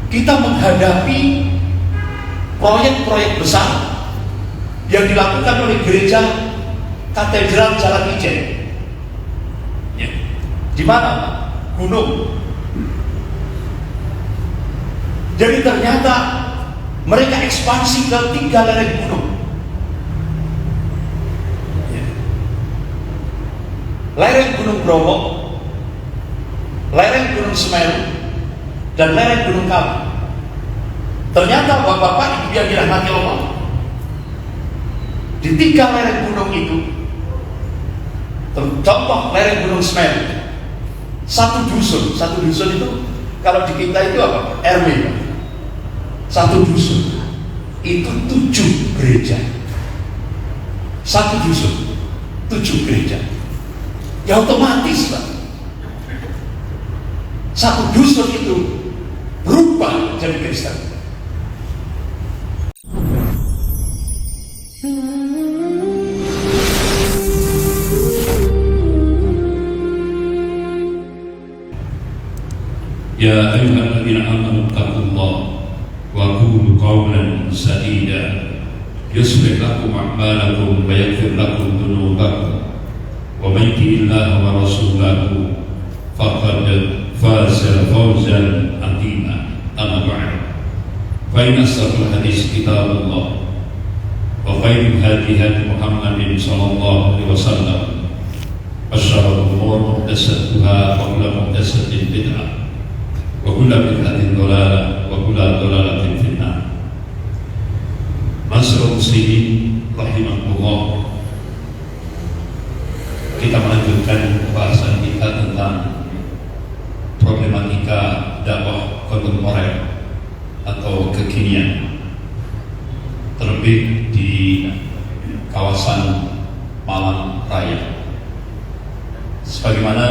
kita menghadapi proyek-proyek besar yang dilakukan oleh gereja Katedral Jalan Ijen. Ya. Di mana? Gunung. Jadi ternyata mereka ekspansi ke 3 lereng gunung. Ya. Lereng Gunung Bromo, lereng Gunung Semeru, dan lereng Gunung Kawi. Ternyata bapak-bapak ibu yang dirahmati Allah, di 3 lereng gunung itu, contoh lereng Gunung Semeru, satu dusun itu kalau di kita itu apa? RW. Satu dusun itu 7 gereja. Satu dusun 7 gereja. Ya otomatis Pak, satu dusun itu berubah jadi Kristen. Ya ayyuhalladzina amanu taqullaha wa qulu qawlan sadida yuslih lakum a'malakum wa yaghfir lakum dhunubakum wa man yuti'illaha wa rasulahu faqad faza fawzan 'azima. Amma ba'd, fa inna asdaqal hadits kitabullah wa khairul hadi Muhammadin sallallahu alaihi wasallam wa syarrul umur muhdatsatuha wa kullu muhdatsatin bid'ah wa kullu bid'atin dhalalah wa kullu dhalalatin finnar. Masyaallah muslimin rahimakumullah, kita melanjutkan pembahasan kita tentang problematika dakwah kontemporer atau kekinian, terlebih di kawasan Malang Raya. Sebagaimana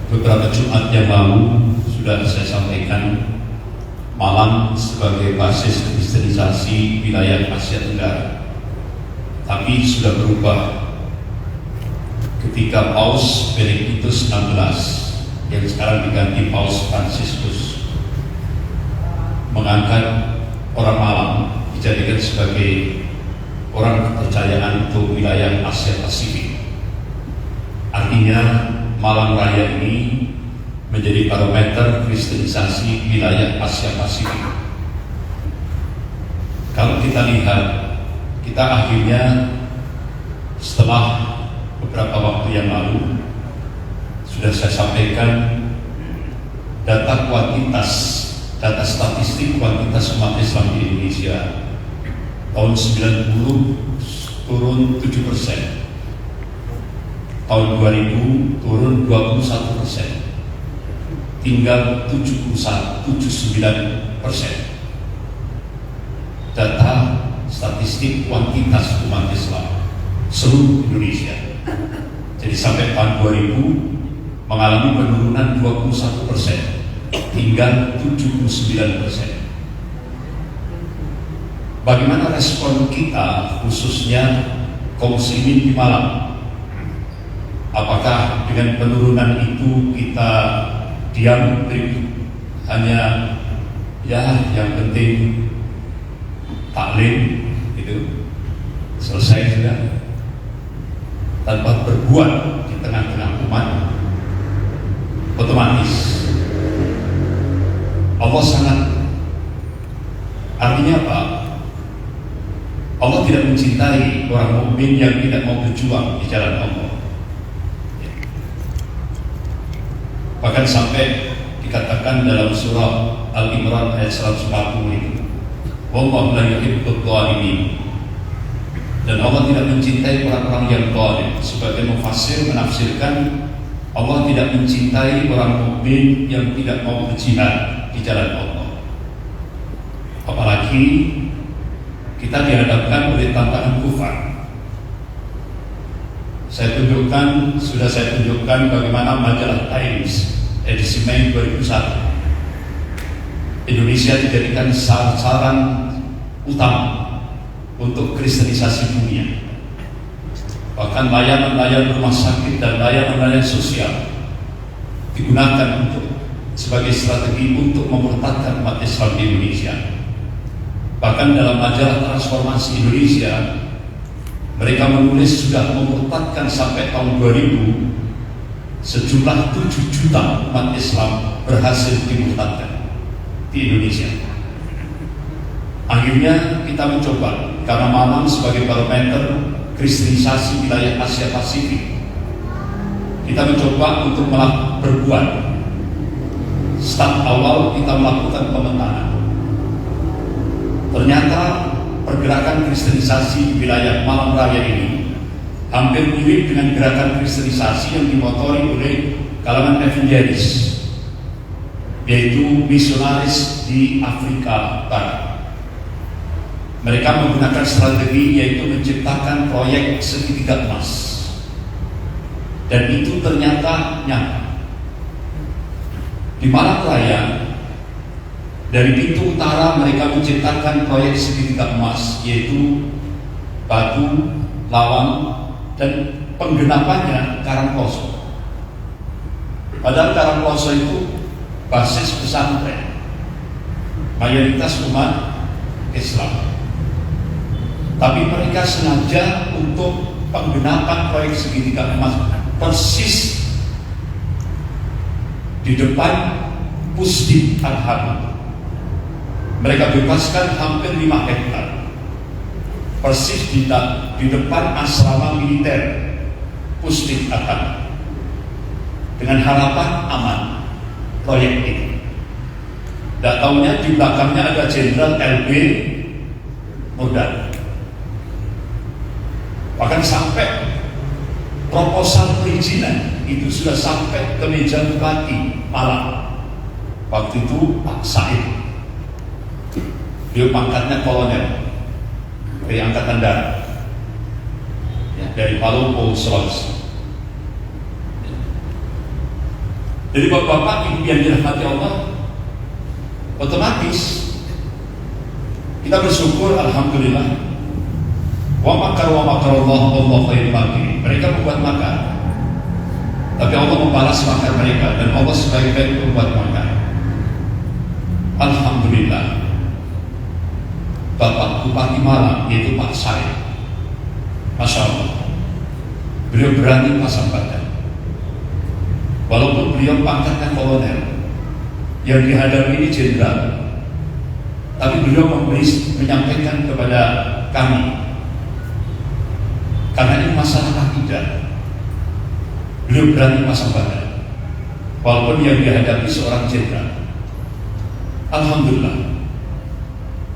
beberapa Jumat yang lalu sudah saya sampaikan, Malang sebagai basis kristenisasi wilayah Asia Tenggara, tapi sudah berubah ketika Paus Benediktus XVI yang sekarang diganti Paus Fransiskus mengangkat orang Malang dijadikan sebagai orang kepercayaan untuk wilayah Asia Pasifik. Artinya Malang Raya ini menjadi barometer kristenisasi wilayah Asia Pasifik. Kalau kita lihat, kita akhirnya setelah beberapa waktu yang lalu sudah saya sampaikan data statistik kuantitas umat Islam di Indonesia tahun 90 turun 7%, tahun 2000 turun 21%, tinggal 79%. Data statistik kuantitas umat Islam seluruh Indonesia. Jadi sampai tahun 2000 mengalami penurunan 21%, tinggal 79%. Bagaimana respon kita, khususnya kaum muslimin di Malang? Apakah dengan penurunan itu kita diam, hanya ya yang penting taklim itu selesai sudah, tanpa berbuat di tengah-tengah umat? Otomatis Allah sangat, artinya apa? Allah tidak mencintai orang mukmin yang tidak mau berjuang di jalan Allah. Bahkan sampai dikatakan dalam surah Al-Imran ayat 140 itu, wallahu la yuhibbul zalimin, dan Allah tidak mencintai orang-orang yang zalim. Sebagai mufassir menafsirkan, Allah tidak mencintai orang mukmin yang tidak mau berjihad di jalan Allah. Apalagi kita dihadapkan oleh tantangan kufar. Sudah saya tunjukkan bagaimana majalah Times edisi Mei 2001 Indonesia dijadikan sasaran utama untuk kristenisasi dunia. Bahkan layanan-layanan rumah sakit dan layanan-layanan sosial digunakan untuk sebagai strategi untuk memurtadkan umat Islam di Indonesia. Bahkan dalam majalah Transformasi Indonesia, mereka menulis sudah memurtadkan sampai tahun 2000 sejumlah 7 juta umat Islam berhasil dimurtadkan di Indonesia. Akhirnya kita mencoba, karena Malang sebagai barometer kristenisasi wilayah Asia Pasifik, kita mencoba untuk berbuat. Start awal kita melakukan pemetanan. Ternyata pergerakan kristenisasi di wilayah Malang Raya ini hampir mirip dengan gerakan kristenisasi yang dimotori oleh kalangan evangelis, yaitu misionaris di Afrika Barat. Mereka menggunakan strategi yaitu menciptakan proyek segitiga emas, dan itu ternyata nyata. Di Malang Raya, dari pintu utara mereka menciptakan proyek segitiga emas, yaitu Batu, Lawang, dan penggenapannya Karangploso. Padahal Karangploso itu basis pesantren, mayoritas umat Islam. Tapi mereka sengaja untuk penggenapan proyek segitiga emas persis di depan Pusdip Al-Hamid. Mereka bebaskan hampir 5 hektar persis di depan asrama militer Pusdip Al-Hamid, dengan harapan aman proyek ini. Tidak tahunya di belakangnya ada Jenderal LB Murdani. Bahkan sampai proposal perizinan itu sudah sampai ke meja Bupati Malang. Waktu itu Pak Said, beliau pangkatnya kolonel dari Angkatan Darat, ya, dari Palopo, Sulawesi. Jadi bapak-bapak, ibu yang dirahmati Allah, otomatis kita bersyukur, alhamdulillah. Wa makar Allah, wallahu khairul makirin. Mereka membuat makar, tapi Allah membalas makar mereka, dan Allah sebaik-baik membuat makar. Alhamdulillah, Bapak Bupati Malang, yaitu Pak Said, Masya Allah, beliau berani pasang badan. Walaupun beliau pangkatnya kolonel, yang dihadapi ini jenderal, tapi beliau menyampaikan kepada kami, karena ini masalah akidah, beliau berani pasang badan, walaupun yang dihadapi seorang jenderal. Alhamdulillah,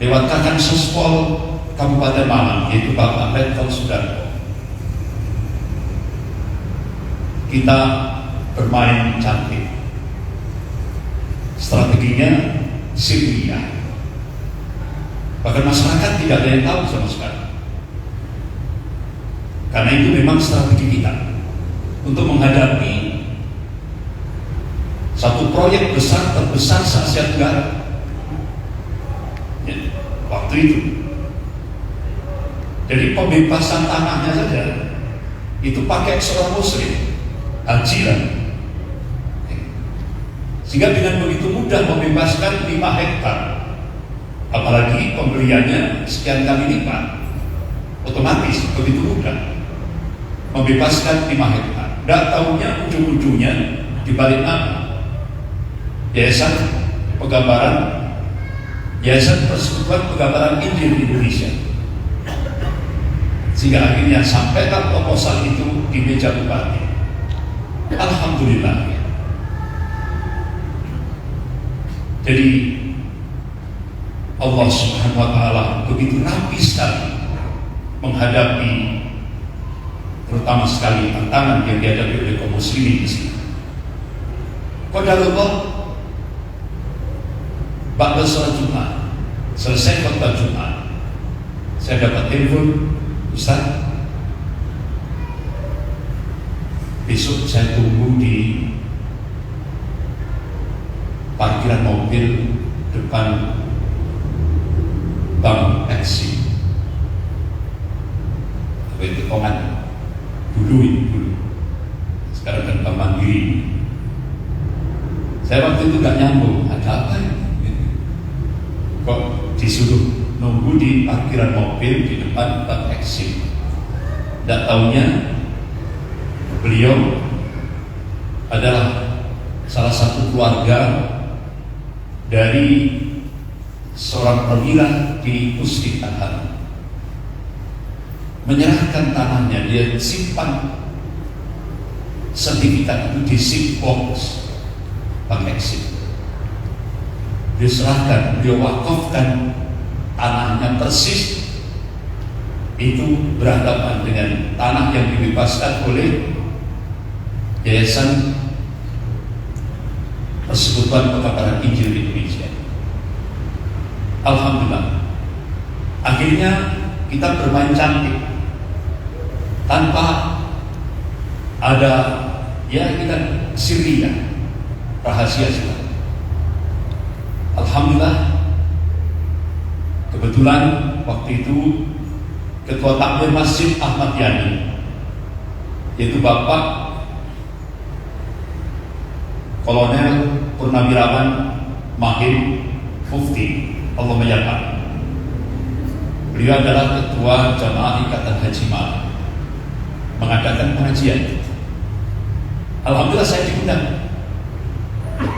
lewat Kakang Sospol Kabupaten Malang, yaitu Bapak Letkol Sudarko, kita bermain cantik. Strateginya Syria, bahkan masyarakat tidak ada yang tahu sama sekali. Karena itu memang strategi kita untuk menghadapi satu proyek besar, terbesar se-Asia Tenggara, ya, waktu itu. Jadi pembebasan tanahnya saja itu pakai seorang muslim, hajiran, sehingga dengan begitu mudah membebaskan 5 hektar, apalagi pembeliannya sekian kali lipat, otomatis begitu mudah membebaskan 5 hektar. Tidak tahunya ujung-ujungnya dibalik nama Yayasan Persekutuan Penggambaran Injil Indonesia, sehingga akhirnya sampaikan proposal itu di meja bupati. Alhamdulillah. Jadi Allah Subhanahu wa Ta'ala begitu rapi sekali menghadapi terutama sekali tantangan yang dihadapi oleh kaum muslimin di sini. Qadarullah, ba'da sholat Jumat, selesai khutbah Jumat, saya dapat telepon, Ustaz, besok saya tunggu di parkiran mobil depan Bank Exim, apa itu Kongan dulu, sekarang kan Bank Mandiri. Saya waktu itu nggak nyambung, ada apa ini? Kok disuruh nunggu di parkiran mobil di depan bank Exim? Tidak taunya beliau adalah salah satu keluarga dari seorang perwira di Pusdiknahan. Menyerahkan tanahnya, dia simpan sertifikat itu di Sipbox Bank Exim. Dia serahkan, dia wakafkan tanahnya persis itu berhadapan dengan tanah yang dibebaskan oleh Yayasan Persekutuan Pekabaran Injil Indonesia. Alhamdulillah, akhirnya kita bermain cantik tanpa ada, ya kita Syria rahasia juga. Alhamdulillah, kebetulan waktu itu Ketua Takmir Masjid Ahmad Yani, yaitu Bapak Kolonel Purnawirawan Mahir Mufti, Allah menyertai. Beliau adalah Ketua Jamaah Ikatan Haji Malang, mengadakan pengajian. Alhamdulillah saya diundang.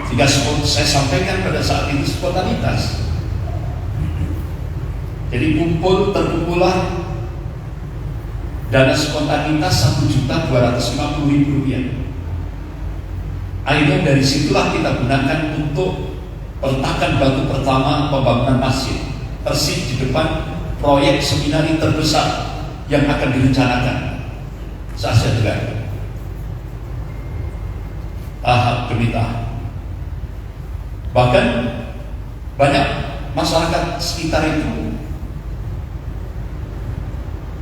Sehingga saya sampaikan pada saat itu spontanitas. Jadi terkumpulah dana spontanitas Rp1.250.000. Akhirnya dari situlah kita gunakan untuk peletakan batu pertama pembangunan masjid, persis di depan proyek seminari terbesar yang akan direncanakan se-Asia Tenggara. Tahap demi tahap. Bahkan banyak masyarakat sekitar itu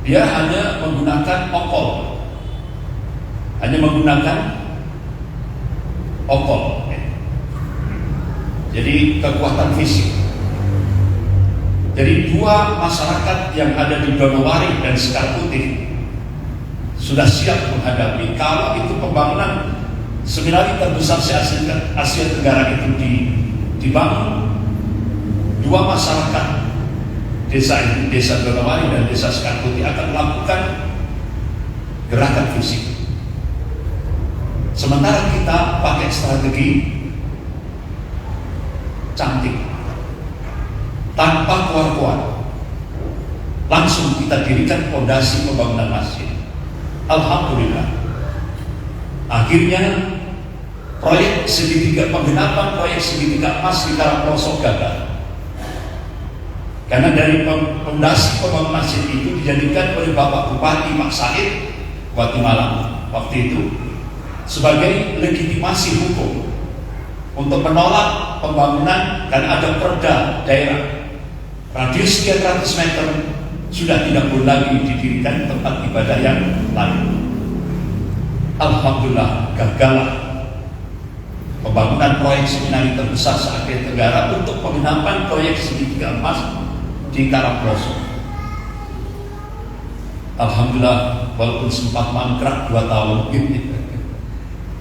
dia hanya menggunakan okol, jadi kekuatan fisik. Jadi dua masyarakat yang ada di Donowari dan Sekar Putih sudah siap menghadapi kalau itu pembangunan seminari terbesar Asia Tenggara itu dibangun. Dua masyarakat desa Donowari dan desa Sekar Putih akan melakukan gerakan fisik. Sementara kita pakai strategi cantik, tanpa kuar-kuar, langsung kita dirikan fondasi pembangunan masjid. Alhamdulillah, akhirnya proyek penggenapan proyek segitiga emas di Karangprosok gagal. Karena dari fondasi pembangunan masjid itu dijadikan oleh Bapak Bupati Mak Said Bupati Malang waktu itu sebagai legitimasi hukum untuk menolak pembangunan karena ada perda daerah radius sekian ratus meter sudah tidak boleh lagi didirikan tempat ibadah yang lain. Alhamdulillah, gagal pembangunan proyek seminari terbesar se-Asia Tenggara untuk penggenapan proyek segitiga emas di Karangprosok. Alhamdulillah, walaupun sempat mangkrak 2 tahun,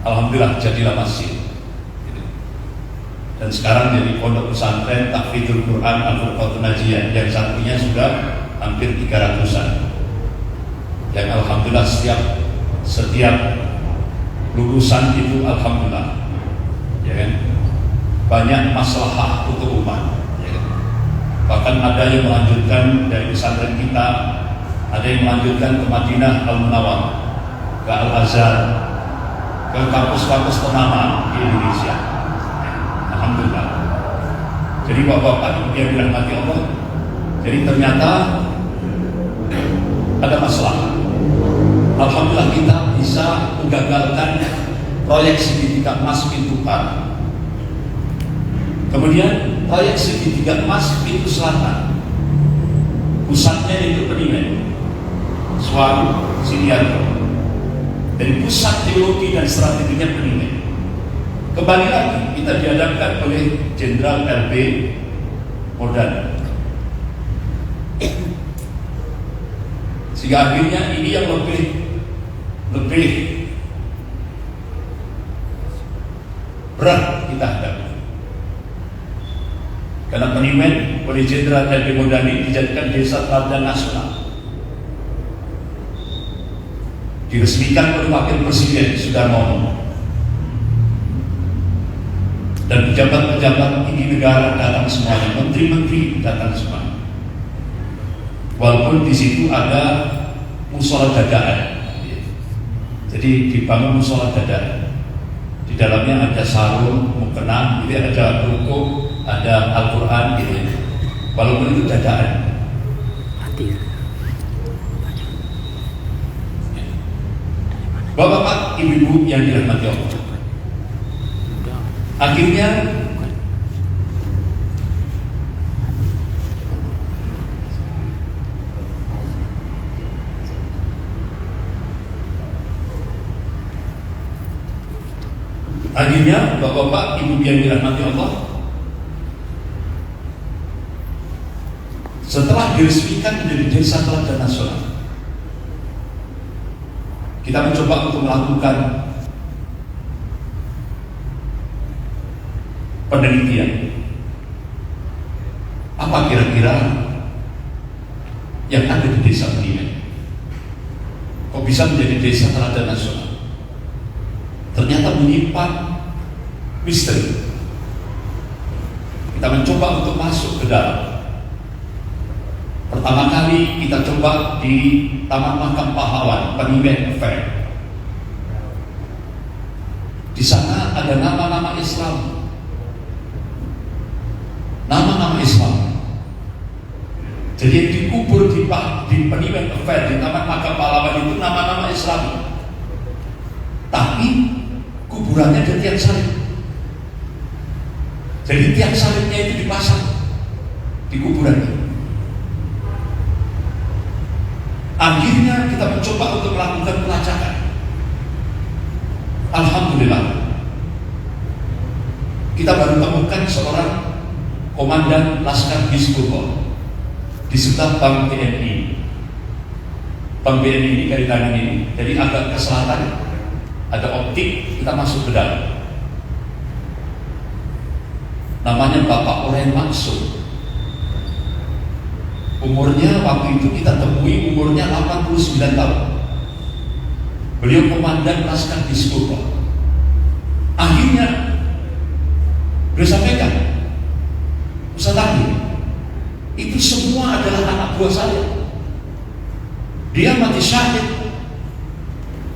alhamdulillah jadilah masjid. Dan sekarang jadi pondok pesantren Tahfidzul Quran Al-Furqatul Najiyah yang satunya sudah hampir 300-an. Yang alhamdulillah setiap lulusan itu alhamdulillah, ya kan, banyak maslahah untuk umat, ya kan? Bahkan ada yang melanjutkan dari pesantren kita, ada yang melanjutkan ke Madinah Al-Munawwarah, ke Al-Azhar, ke kampus-kampus ternama di Indonesia. Alhamdulillah. Jadi bapak-bapak yang dirahmati Allah, jadi ternyata ada masalah. Alhamdulillah kita bisa menggagalkan proyek segitiga emas pintu utara. Kemudian proyek segitiga emas pintu selatan, pusatnya itu Penimen, Suwaru, Sidiarto. Dan pusat teologi dan strateginya Penimen. Kembali lagi kita dihadapkan oleh Jenderal RB Modan. Sehingga akhirnya ini yang lebih berat kita hadapi. Karena Peniwen oleh Jenderal LB Mondani dijadikan desa teladan nasional. Diresmikan oleh Wakil Presiden Soekarno. Dan pejabat-pejabat tinggi negara datang semuanya, menteri-menteri datang semua. Walaupun di situ ada musola dadaan, jadi dibangun musola dadaan. Di dalamnya ada sarung, mukena, gitu, ada rukuk, ada Al-Quran, gitu. Walaupun itu dadaan. Bapak-bapak, ibu-ibu yang dirahmati Allah. Akhirnya bapak-bapak, ibu yang dirahmati Allah, setelah diresmikan menjadi desa teladan nasional, kita mencoba untuk melakukan penelitian. Apa kira-kira yang ada di desa Peniwen? Kok bisa menjadi desa teladan nasional? Ternyata menyimpan misteri. Kita mencoba untuk masuk ke dalam. Pertama kali kita coba di Taman Makam Pahlawan, Peniwen Fair. Di sana ada nama-nama Islam. Nama-nama Islam. Jadi yang dikubur di Peniwen Fair, di Taman Makam Pahlawan itu nama-nama Islam. Tapi kuburannya ada tiang salib. Jadi tiang salibnya itu dipasang di kuburan itu. Akhirnya kita mencoba untuk melakukan pelacakan. Alhamdulillah, kita baru temukan seorang komandan Laskar Hizbullah di sebelah Bank BNI. Bank BNI ini dari kanan ini, jadi agak ke selatan. Ada optik, kita masuk ke dalam. Namanya Bapak Oren Maksud. Umurnya waktu itu kita temui umurnya 89 tahun. Beliau komandan Laskar Hizbullah. Akhirnya beliau sampaikan, Ustaz Tadi, itu semua adalah anak buah saya. Dia mati syahid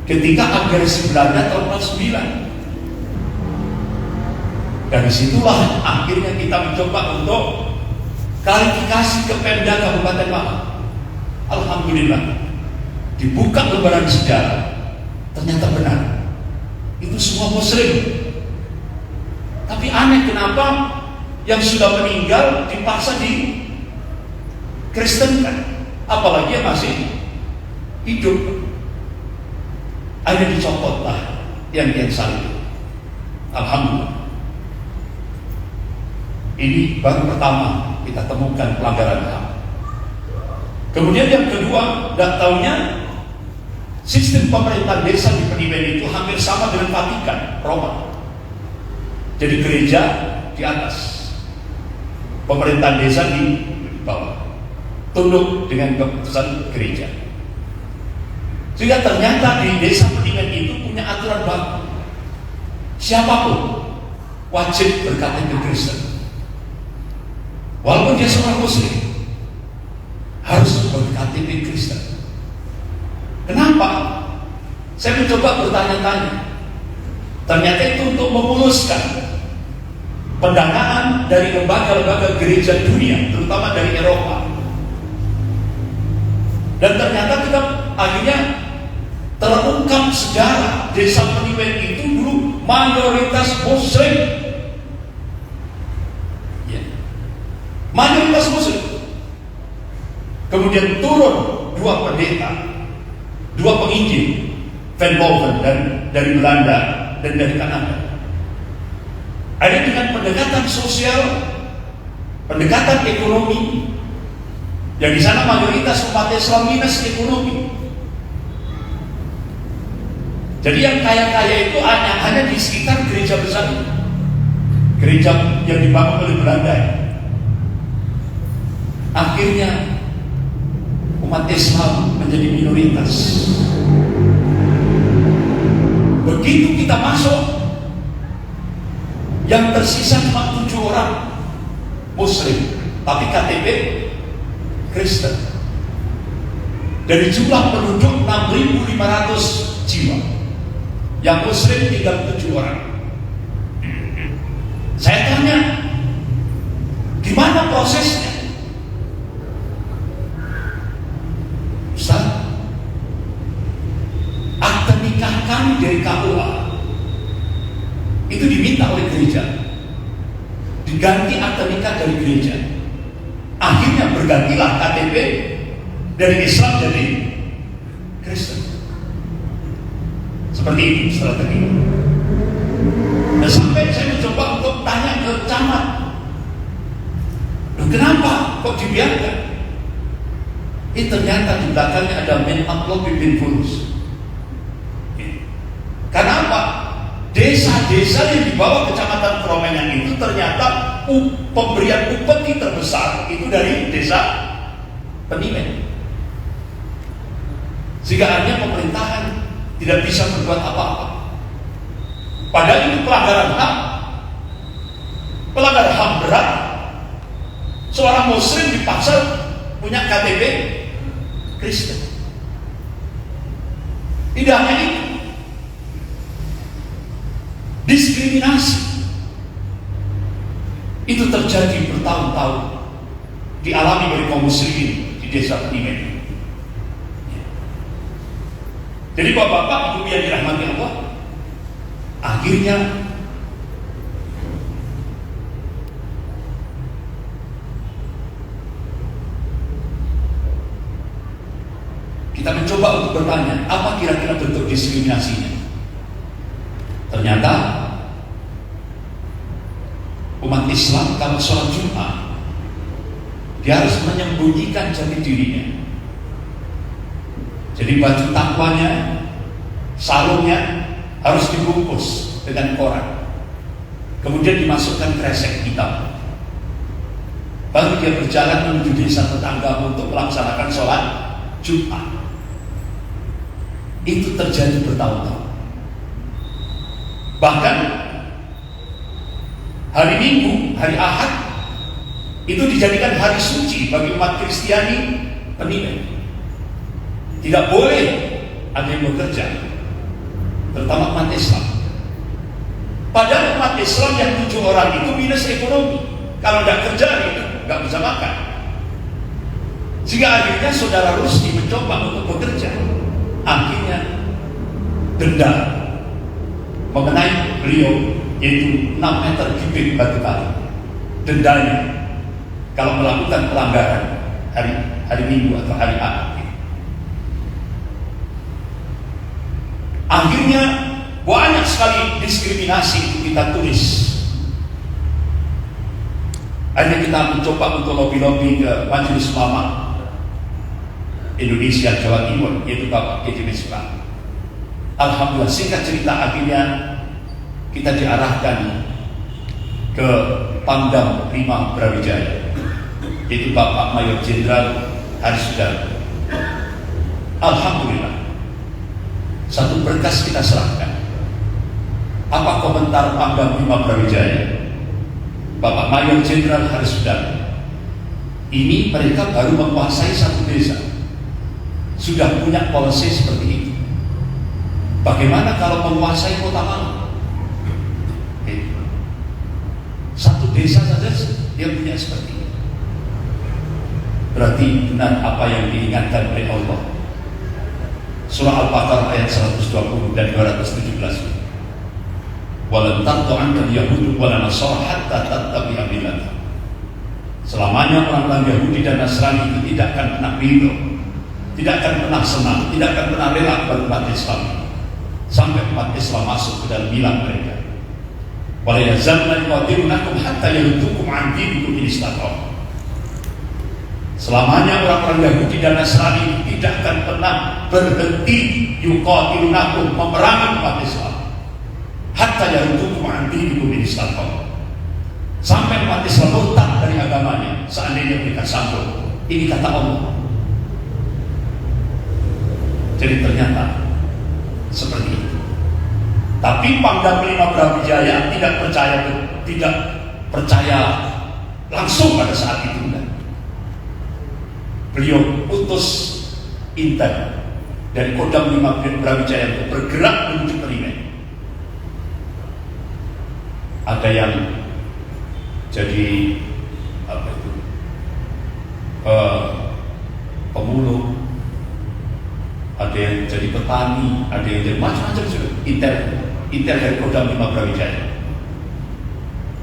ketika agresi Belanda tahun 49. Dari situlah akhirnya kita mencoba untuk klarifikasi ke Pemda Kabupaten Malang. Alhamdulillah, dibuka lembaran sejarah, ternyata benar. Itu semua Muslim. Tapi aneh kenapa yang sudah meninggal dipaksa di Kristenkan, apalagi yang masih hidup. Akhirnya dicopotlah yang salib. Alhamdulillah. Ini baru pertama kita temukan pelanggaran HAM. Kemudian yang kedua, tidak tahunya sistem pemerintahan desa di Peniwen itu hampir sama dengan Vatikan, Roma. Jadi gereja di atas, pemerintahan desa di bawah, tunduk dengan keputusan gereja. Sehingga ternyata di desa Peniwen itu punya aturan baku. Siapapun wajib berKTP Kristen. Walaupun dia seorang Muslim, harus berKTP Kristen. Kenapa? Saya mencoba bertanya-tanya. Ternyata itu untuk memuluskan pendanaan dari lembaga-lembaga gereja dunia, terutama dari Eropa. Dan ternyata kita akhirnya terungkap sejarah desa Peniwen itu dulu mayoritas Muslim. Mayoritas Muslim. Kemudian turun dua pendeta, dua penginjil, Van Boven dan dari Belanda dan dari Kanada. Ada dengan pendekatan sosial, pendekatan ekonomi, yang di sana mayoritas umat Islam minus ekonomi. Jadi yang kaya-kaya itu hanya di sekitar gereja besar, gereja yang dibangun oleh Belanda. Akhirnya umat Islam menjadi minoritas. Begitu kita masuk, yang tersisa cuma 7 orang Muslim, tapi KTP Kristen. Dari jumlah penduduk 6.500 jiwa, yang Muslim tinggal 7 orang. Saya tanya, gimana prosesnya? Ustaz, akte nikah kami dari KUA itu diminta oleh gereja, diganti akte nikah dari gereja. Akhirnya bergantilah KTP dari Islam jadi Kristen. Seperti itu strategi. Dan sampai saya mencoba untuk tanya ke camat, kenapa kok dibiarkan? Ternyata di belakangnya ada men upload Pipin Fulus. Karena apa? Desa-desa yang di bawah kecamatan Kromengan itu ternyata pemberian upeti terbesar itu dari desa Peniwen. Sehingga akhirnya pemerintahan tidak bisa berbuat apa-apa. Padahal itu pelanggaran HAM. Pelanggaran HAM berat. Seorang Muslim dipaksa punya KTP Kristen. Tidak hanya itu, diskriminasi itu terjadi bertahun-tahun, dialami oleh kaum muslimin di desa Peniwen. Jadi bapak-bapak, ibu yang dirahmati Allah, akhirnya kita mencoba untuk bertanya, apa kira-kira bentuk diskriminasinya? Ternyata umat Islam kalau sholat Jumat, dia harus menyembunyikan jati dirinya. Jadi baju takwanya, sarungnya harus dibungkus dengan koran, kemudian dimasukkan kresek hitam. Baru dia berjalan menuju desa tetangga untuk melaksanakan sholat Jumat. Itu terjadi bertahun-tahun. Bahkan hari Minggu, hari Ahad itu dijadikan hari suci bagi umat Kristiani Peniwen. Tidak boleh ada yang bekerja, terutama umat Islam. Padahal umat Islam yang 7 orang itu minus ekonomi. Kalau tidak kerja itu nggak bisa makan. Sehingga akhirnya saudara Rusdi mencoba untuk bekerja. Akhirnya denda mengenai beliau, yaitu 6 meter kubik batu bata. Dendanya kalau melakukan pelanggaran hari Minggu atau hari Ahad. Akhirnya banyak sekali diskriminasi itu kita tulis. Akhirnya kita mencoba untuk lobby-lobby ke Majelis Ulama Indonesia Jawa Timur, yaitu Bapak KJ Misbah. Alhamdulillah, singkat cerita, akhirnya kita diarahkan ke Pangdam 5 Brawijaya, yaitu Bapak Mayor Jenderal Haris Sudarmo. Alhamdulillah, satu berkas kita serahkan. Apa komentar Pangdam 5 Brawijaya? Bapak Mayor Jenderal Haris Sudarmo, ini mereka baru menguasai satu desa, sudah punya policy seperti itu. Bagaimana kalau menguasai Kota Malang? Satu desa saja dia punya seperti itu. Berarti benar apa yang diingatkan oleh Allah. Surah Al-Baqarah ayat 120 dan 217. Walan tardu anka al-yahudu wala nasara hatta tattabi'a millatahum. Selamanya orang-orang Yahudi dan Nasrani itu tidak akan pernah ridho, tidak akan pernah senang, tidak akan pernah rela kepada umat Islam sampai umat Islam masuk ke dalam milah mereka. Wala yazalna yuqatilunakum hatta yaruddukum an dinikum in istata'u. Selamanya orang-orang Yahudi dan Nasrani tidak akan pernah berhenti yuqatilunakum, memerangi umat Islam, hatta yaruddukum an dinikum in istata'u, sampai umat Islam murtad dari agamanya seandainya mereka sanggup. Ini kata Allah. Jadi ternyata seperti itu. Tapi Pangdam 5 Brawijaya tidak percaya langsung pada saat itu. Beliau utus intel dari Kodam 5 Brawijaya untuk bergerak menuju Perimen. Ada yang jadi pemulung, ada yang jadi petani, ada yang jadi macam-macam juga. Intel dari Kodam 5 Brawijaya.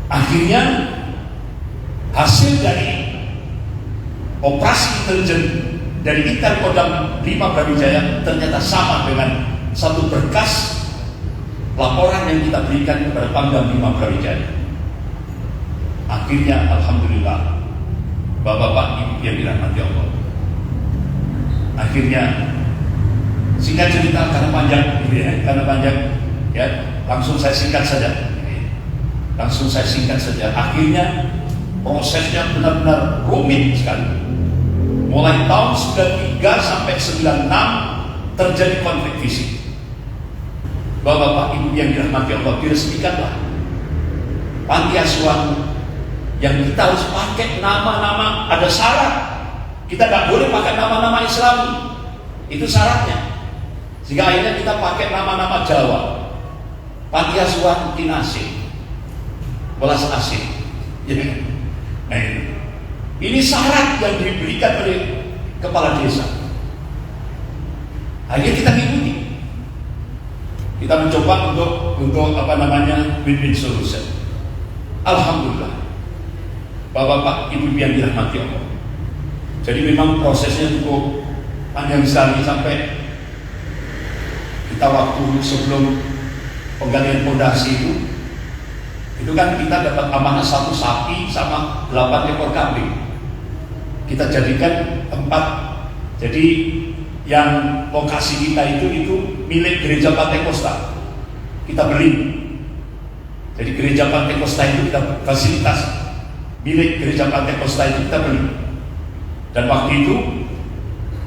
Akhirnya hasil dari operasi intelijen dari Intel Kodam 5 Brawijaya ternyata sama dengan satu berkas laporan yang kita berikan kepada Pangdam 5 Brawijaya. Akhirnya alhamdulillah, Bapak-bapak, Ibu yang dirahmati Allah, akhirnya singkat cerita karena panjang, ya, langsung saya singkat saja. Akhirnya prosesnya benar-benar rumit sekali. Mulai tahun 93 sampai 96 terjadi konflik fisik. Bapak-bapak, Ibu yang dirahmati Allah, diresmikanlah panti asuhan yang kita harus pakai nama-nama, ada syarat. Kita nggak boleh pakai nama-nama Islami, itu syaratnya. Sehingga akhirnya kita pakai nama-nama Jawa. Panti asuhan Kinasih, Welas Asih. Nah, ini syarat yang diberikan oleh kepala desa. Akhirnya kita mengikuti. Kita mencoba untuk win-win solution. Alhamdulillah, Bapak-bapak, Ibu yang dirahmati Allah. Jadi memang prosesnya cukup panjang sekali sampai kita waktu sebelum penggalian fondasi itu kan kita dapat amanah 1 sapi sama 8 ekor kambing. Kita jadikan tempat. Jadi yang lokasi kita itu milik gereja Pantekosta. Kita beli. Jadi gereja Pantekosta itu kita fasilitas. Milik gereja Pantekosta itu kita beli. Dan waktu itu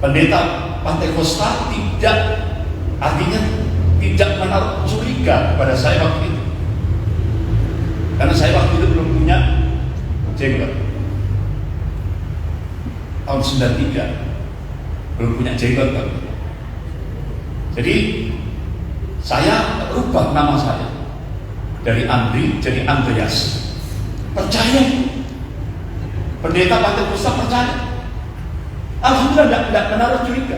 pendeta Pantekosta tidak menaruh curiga kepada saya waktu itu. Karena saya waktu itu belum punya jenggot. Tahun 93 belum punya jenggot kan. Jadi saya rubah nama saya dari Andri jadi Andreas. Percaya. Pendeta Pantekosta percaya. Alhamdulillah tidak menaruh curiga.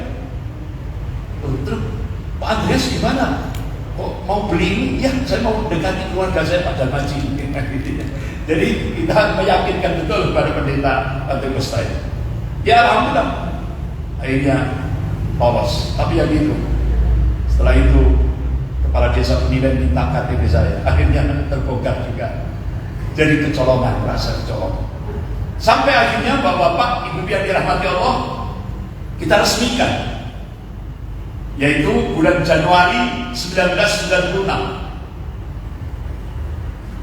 Terus Pak Andreas gimana? Kok mau beli ini? Ya, saya mau dekati keluarga saya Pak Darmaji. Jadi kita meyakinkan betul kepada pendeta Pantekosta. Ya alhamdulillah, akhirnya lolos. Tapi yang itu, setelah itu kepala desa Peniwen minta KTP saya, akhirnya terbongkar juga. Jadi kecolongan, rasa kecolongan. Sampai akhirnya Bapak-bapak, Ibu yang dirahmati Allah, kita resmikan, yaitu bulan Januari 1996.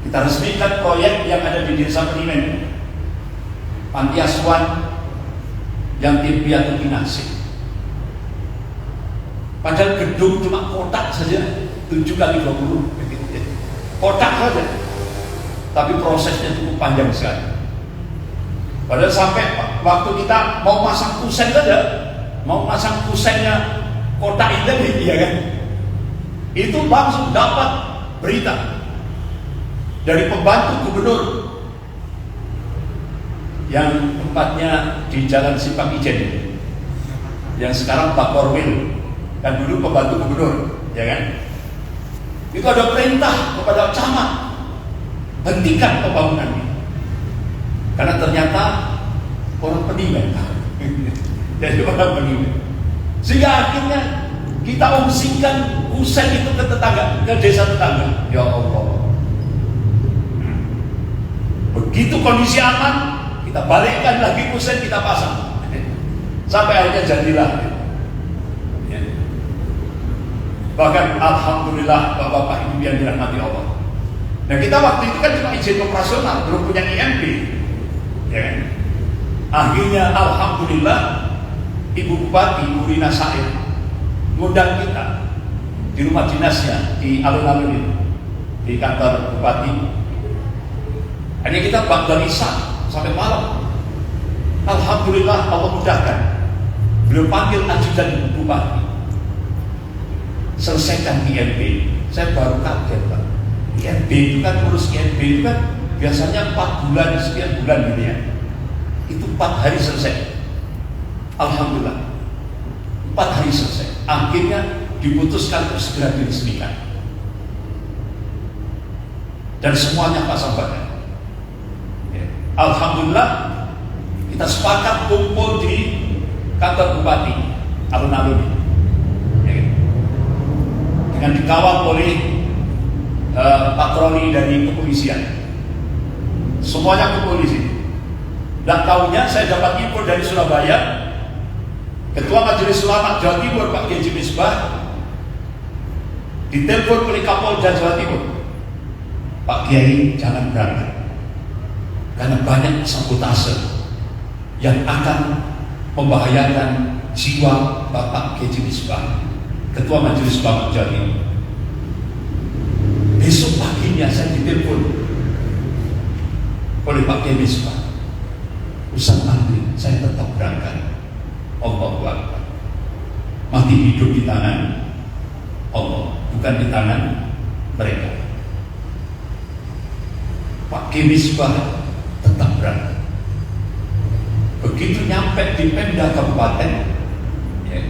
Kita resmikan proyek yang ada di Desa Peniwen, panti asuhan yang Timpiatu Kinasih. Padahal gedung cuma kotak saja 7x20, kotak saja. Tapi prosesnya cukup panjang sekali. Padahal sampai waktu kita mau masang kusen saja, mau masang kusennya kotak ini, ya kan? Itu langsung dapat berita dari pembantu gubernur yang tempatnya di Jalan Simpang Ijen, yang sekarang Pak Korwil, kan dulu pembantu gubernur, ya kan? Itu ada perintah kepada camat, hentikan pembangunan ini, karena ternyata orang Peniwen, jadi orang Peniwen, sehingga akhirnya kita ungsikan kusen itu ke tetangga, ke desa tetangga. Ya Allah, begitu kondisi aman, kita balikkan lagi kusen, kita pasang, sampai akhirnya jadilah. Ya. Bahkan alhamdulillah Bapak-bapak Ibu yang dirahmati Allah. Nah kita waktu itu kan cuma izin operasional, belum punya IMB, ya kan? Akhirnya alhamdulillah Ibu Bupati Bu Rina Said ngundang kita di rumah dinasnya di alun-alun itu, di kantor Bupati. Hanya kita dari sampai malam. Alhamdulillah Allah mudahkan. Beliau panggil ajudan Bupati, selesaikan IMB. Saya baru kaget, Pak. IMB itu kan, urus IMB itu kan biasanya 4 bulan, sekian bulan gitu ya. Itu 4 hari selesai. Alhamdulillah 4 hari selesai. Akhirnya diputuskan untuk segera diresmikan. Dan semuanya pasang badan. Alhamdulillah kita sepakat kumpul di kantor Bupati alun-alun dengan dikawal oleh patroli dari kepolisian. Semuanya kumpul di sini. Dan tahunya saya dapat info dari Surabaya, Ketua Majelis Ulama Jawa Timur Pak Kiai Misbah ditelepon oleh Kapolda Jawa Timur, Pak Kiai jangan berangkat karena banyak sabotase yang akan membahayakan jiwa Bapak Kiai Misbah, Ketua Majelis Ulama Jawa Timur. Besok paginya saya ditelepon oleh Pak Kiai Misbah, Ustaz Andri, saya tetap berangkat. Allahu Akbar. Mati hidup di tangan Allah, bukan di tangan mereka. Pak Kiai Misbah tetap berangkat. Begitu nyampe di Pemda Kabupaten, ya,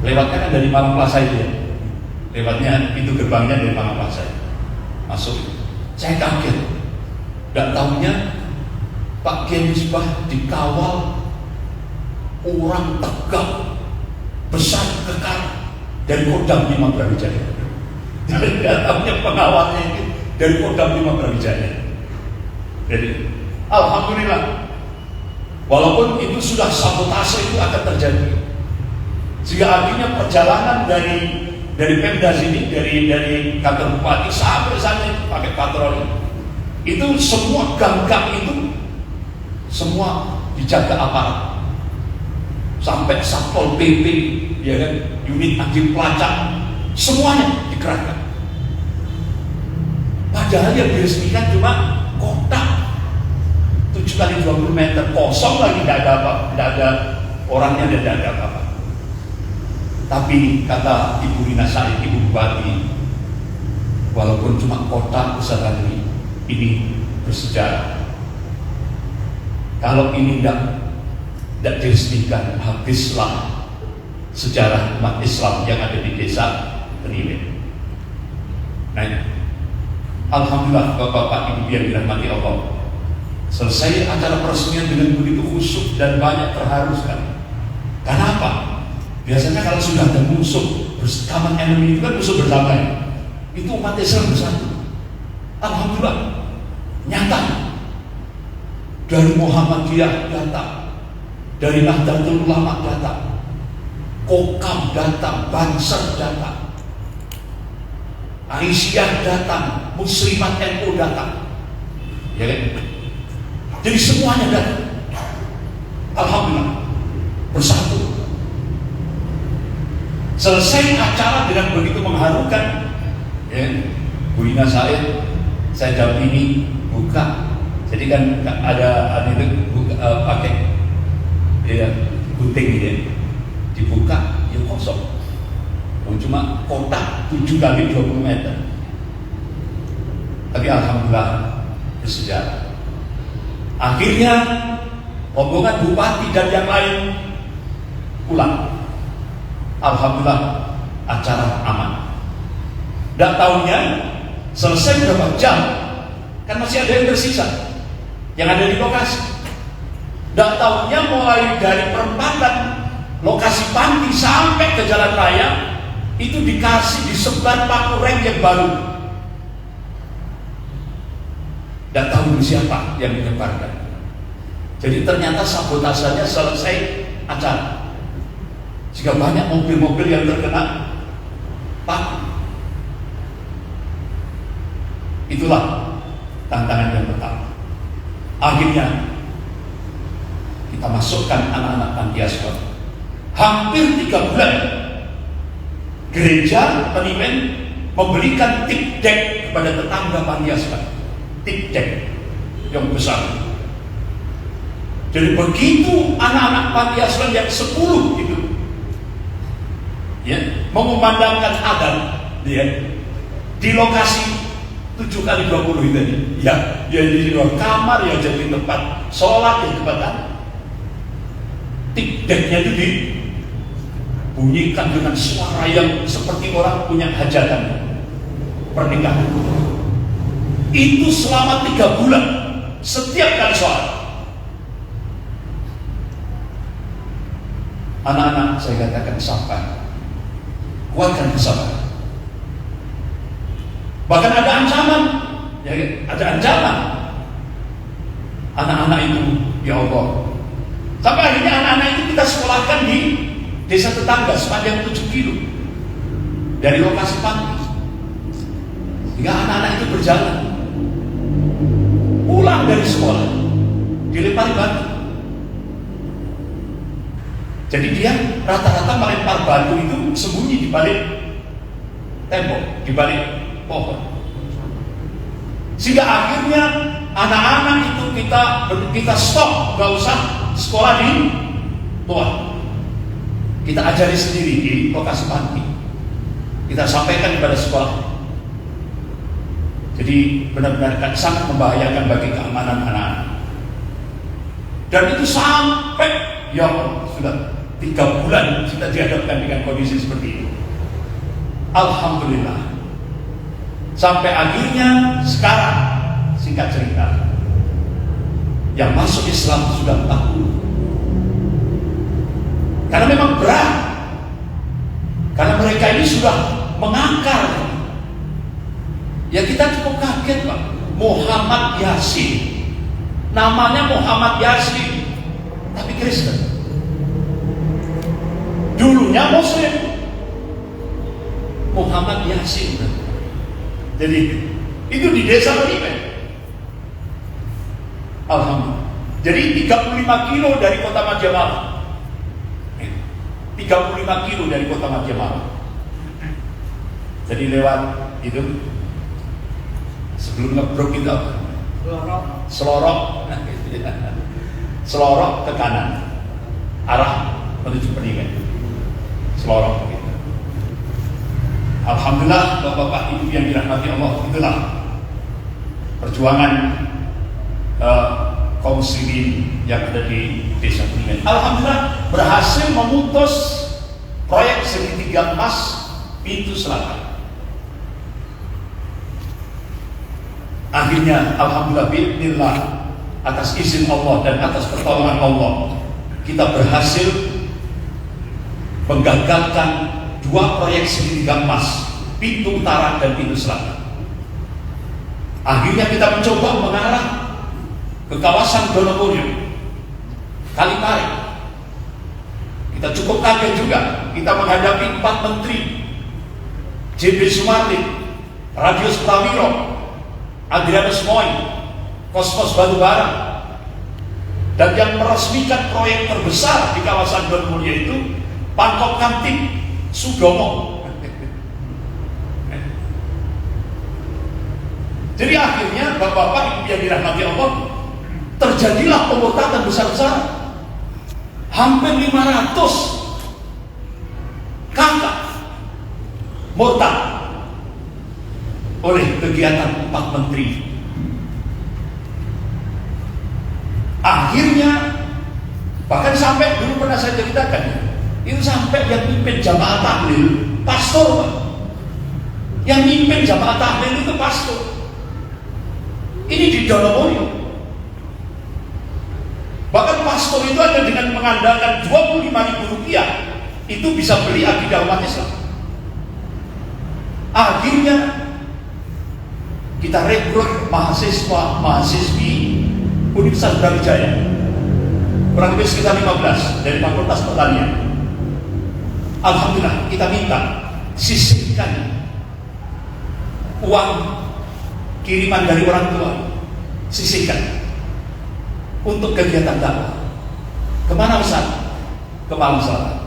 lewatnya dari Malang Plaza itu ya. Lewatnya itu gerbangnya dari Malang Plaza. Masuk. Saya kaget. Dan tahunya Pak Kiai Misbah dikawal orang tegak besar kekar dari Kodam 5 Brawijaya. Dan tahunya pengawalnya itu dari Kodam 5 Brawijaya. Jadi alhamdulillah, walaupun itu sudah sabotase itu akan terjadi, sehingga akhirnya perjalanan dari Pemda sini, dari kantor Bupati sampai sana itu pakai patroli. Itu semua gang-gang itu semua dijaga aparat, sampai Satpol PP, ya kan, unit anti pelacak, semuanya dikerahkan. Padahal yang diresmikan cuma kotak 7x20 meter kosong lagi, tidak ada apa, tidak ada orangnya, tidak ada apa-apa. Tapi kata Ibu Rina Said, Ibu Bupati, walaupun cuma kotak besar ini bersejarah. Kalau ini tidak diresmikan, habislah sejarah umat Islam yang ada di desa Peniwen. Nah, alhamdulillah Bapak-bapak Ibu yang dirahmati Allah, selesai acara peresmian dengan begitu khusyuk dan banyak terharu sekali. Kenapa? Biasanya kalau sudah ada musuh, common enemy itu kan musuh bersama ya. Itu umat Islam bersatu. Alhamdulillah, nyata. Dari Muhammadiyah datang, dari Nahdlatul Ulama datang, Kokam datang, Banser datang, Aisyah datang, Muslimat NU datang, ya kan? Jadi semuanya datang. Alhamdulillah, bersatu. Selesai acara dengan begitu mengharukan, ya, Bu Rina Said, saya dampingi buka. Jadi kan ada itu pakai ya, gunting gitu ya, dibuka ya kosong. Cuma kotak 7x20 meter. Tapi alhamdulillah bersejarah. Akhirnya rombongan bupati dan yang lain pulang. Alhamdulillah acara aman. Dan tahunnya selesai berapa jam, kan masih ada yang tersisa yang ada di lokasi. Dan tahunnya mulai dari perempatan lokasi panti sampai ke jalan raya itu dikasih disebar paku rem yang baru. Dan tahu siapa yang menyebarkan. Jadi ternyata sabotasenya selesai acara. Jika banyak mobil-mobil yang terkena paku. Itulah tantangan yang pertama. Akhirnya kita masukkan anak-anak panti asuhan. Hampir 3 bulan gereja Peniwen membelikan tip deck kepada tetangga panti asuhan, tip deck yang besar. Jadi begitu anak-anak panti asuhan yang 10 itu ya, mengumandangkan adzan ya, di lokasi 7x20 itu ya, di luar kamar yang jadi tempat sholat, yang tempat tip decknya itu dibunyikan dengan suara yang seperti orang punya hajatan pernikahan. Itu selama 3 bulan setiap kali sholat. Anak-anak saya katakan sabar, kuatkan kesabaran. Bahkan ada ancaman, ya, ada ancaman anak-anak itu, ya Allah. Sampai akhirnya anak-anak itu kita sekolahkan di desa tetangga sepanjang 7 kilo dari lokasi panti. Hingga anak-anak itu berjalan pulang dari sekolah dilempari batu. Jadi dia rata-rata melempar batu itu sembunyi di balik tembok, di balik pohon. Sehingga akhirnya anak-anak itu kita stop, gak usah sekolah di luar. Kita ajari sendiri di lokasi panti. Kita sampaikan kepada sekolah. Jadi benar-benar sangat membahayakan bagi keamanan anak-anak. Dan itu sampai ya sudah 3 bulan kita dihadapkan dengan kondisi seperti itu. Alhamdulillah. Sampai akhirnya sekarang, singkat cerita, yang masuk Islam sudah 40. Karena memang berat. Karena mereka ini sudah mengakar. Ya kita cukup kaget Pak. Muhammad Yasin. Namanya Muhammad Yasin, tapi Kristen. Dulunya Muslim. Muhammad Yasin. Jadi itu di desa Peniwen. Alhamdulillah. Jadi 35 kilo dari kota Majamallah. 35 kilo dari kota Majamallah. Jadi lewat itu sebelum ngebrok itu apa? Selorok. Selorok ke kanan. Arah menuju Peniwen. Selorok gitu. Alhamdulillah Bapak-bapak Ibu yang dirahmati Allah, itulah perjuangan kaum muslimin yang ada di desa Peniwen. Alhamdulillah berhasil memutus proyek segitiga emas pintu selatan. Akhirnya alhamdulillah bi'idznillah, atas izin Allah dan atas pertolongan Allah, kita berhasil menggagalkan 2 proyek segitiga emas, pintu utara dan pintu selatan. Akhirnya kita mencoba mengarah ke kawasan Donomulyo, Kalipari. Kita cukup kaget juga. Kita menghadapi 4 menteri, JB Sumardi, Radius Prawiro, Adrianus Moi, Kosmos Batubara. Dan yang meresmikan proyek terbesar di kawasan Donomulyo itu Pangkop Kamtip Sudomo. Jadi akhirnya Bapak-bapak Ibu yang dirahmati Allah, terjadilah pemurtadan besar-besaran. Hampir 500 kakak murtad oleh kegiatan 4 menteri. Akhirnya bahkan sampai dulu pernah saya ceritakan, itu sampai yang mimpin jamaah tahlil pastor, Pak. Yang mimpin jamaah tahlil itu pastor. Ini di Donomulyo. Bahkan pastor itu ada dengan mengandalkan Rp25.000 itu bisa beli akidah umat Islam. Akhirnya kita rekrut mahasiswa-mahasiswi Universitas Brawijaya, kurang lebih sekitar 15 dari Fakultas Pertanian. Alhamdulillah kita minta sisihkan uang kiriman dari orang tua, sisihkan untuk kegiatan dakwah. Kemana Ustaz? Ke Malang Selatan.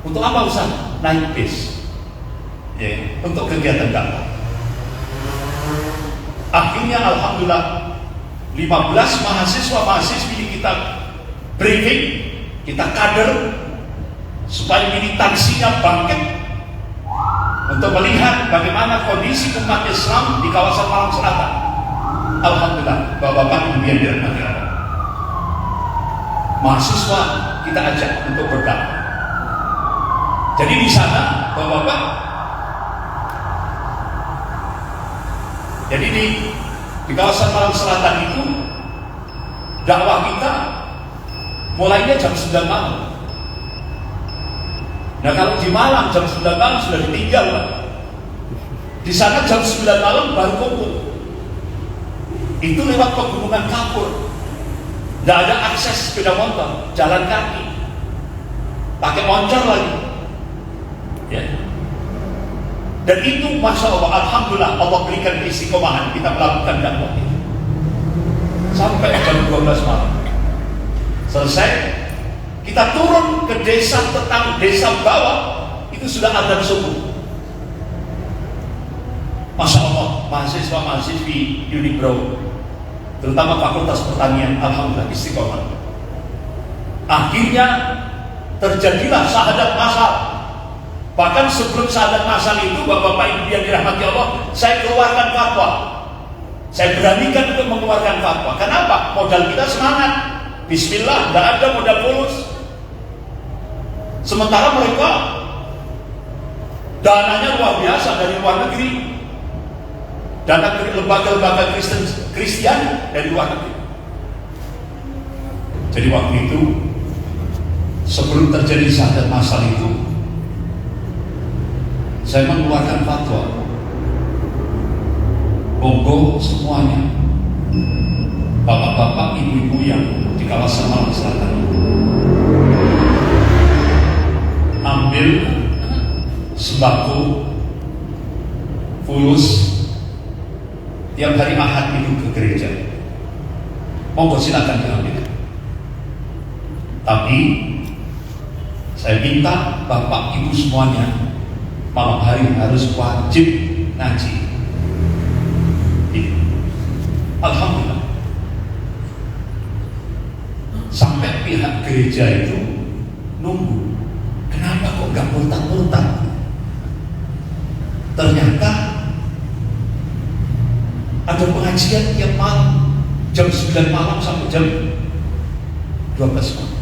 Untuk apa Ustaz? Naik bis. Ya, untuk kegiatan dakwah. Akhirnya alhamdulillah 15 mahasiswa-mahasiswi kita briefing, kita kader supaya militansinya bangkit untuk melihat bagaimana kondisi umat Islam di kawasan Malang Selatan. Alhamdulillah, Bapak-bapak Ibu yang dirahmati Allah, mahasiswa kita ajak untuk berdakwah. Jadi di sana, Bapak-bapak, jadi di kawasan Malang Selatan itu dakwah kita mulainya jam 9 malam. Nah kalau di Malang jam 9 malam sudah ditinggal, Pak. Di sana jam 9 malam baru kumpul. Itu lewat pegunungan kapur. Tidak ada akses sepeda motor, jalan kaki, pakai moncor lagi. Ya. Dan itu Masya Allah, Alhamdulillah Allah berikan istiqomahan kita melakukan dakwah itu sampai jam 12 malam. Selesai, kita turun ke desa tetangga, desa bawah, itu sudah adzan subuh. Masya Allah, mahasiswa-mahasiswi Unibro, terutama Fakultas Pertanian, alhamdulillah istiqomah. Akhirnya terjadilah syahadat masal. Bahkan sebelum syahadat masal itu, Bapak-bapak Ibu yang dirahmati Allah, saya keluarkan fatwa. Saya beranikan untuk mengeluarkan fatwa. Kenapa? Modal kita semangat. Bismillah, tidak ada modal fulus. Sementara mereka dananya luar biasa dari luar negeri. Dana lembaga-lembaga Kristian dari luar negeri. Jadi waktu itu sebelum terjadi syahadat masal itu, saya mengeluarkan fatwa, monggo semuanya, bapak-bapak, ibu-ibu yang di kawasan Malang Selatan itu, ambil sembako fulus tiap hari Ahad itu ke gereja. Monggo silakan diambil. Tapi saya minta bapak ibu semuanya malam hari harus wajib ngaji. Alhamdulillah. Sampai pihak gereja itu nunggu. Kenapa kok gak murtad-murtad? Ternyata ada pengajian tiap malam jam 9 malam sampai jam 12 malam.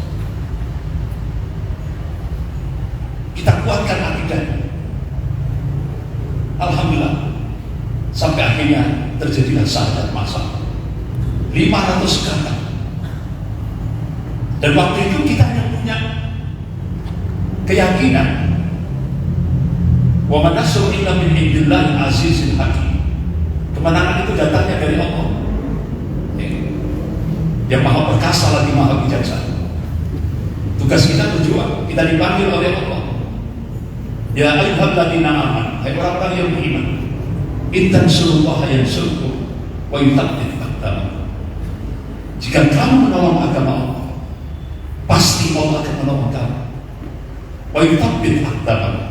Kita kuatkan akidahnya. Alhamdulillah. Sampai akhirnya terjadilah syahadat masal 500 kata. Dan waktu itu kita hanya punya keyakinan wa man nasru illa min indillahi azizil hakim. Kemenangan itu datangnya dari Allah yang maha perkasa lagi maha bijaksana. Tugas kita berjuang, kita dipanggil oleh Allah. Ya ayyuhalladzina amanu, hai orang-orang yang beriman, in tansurullaha yansurkum wa yuthabbit aqdamakum. Jika kamu menolong agama Allah, pasti Allah akan menolong kamu. Wa yuthabbit aqdamakum,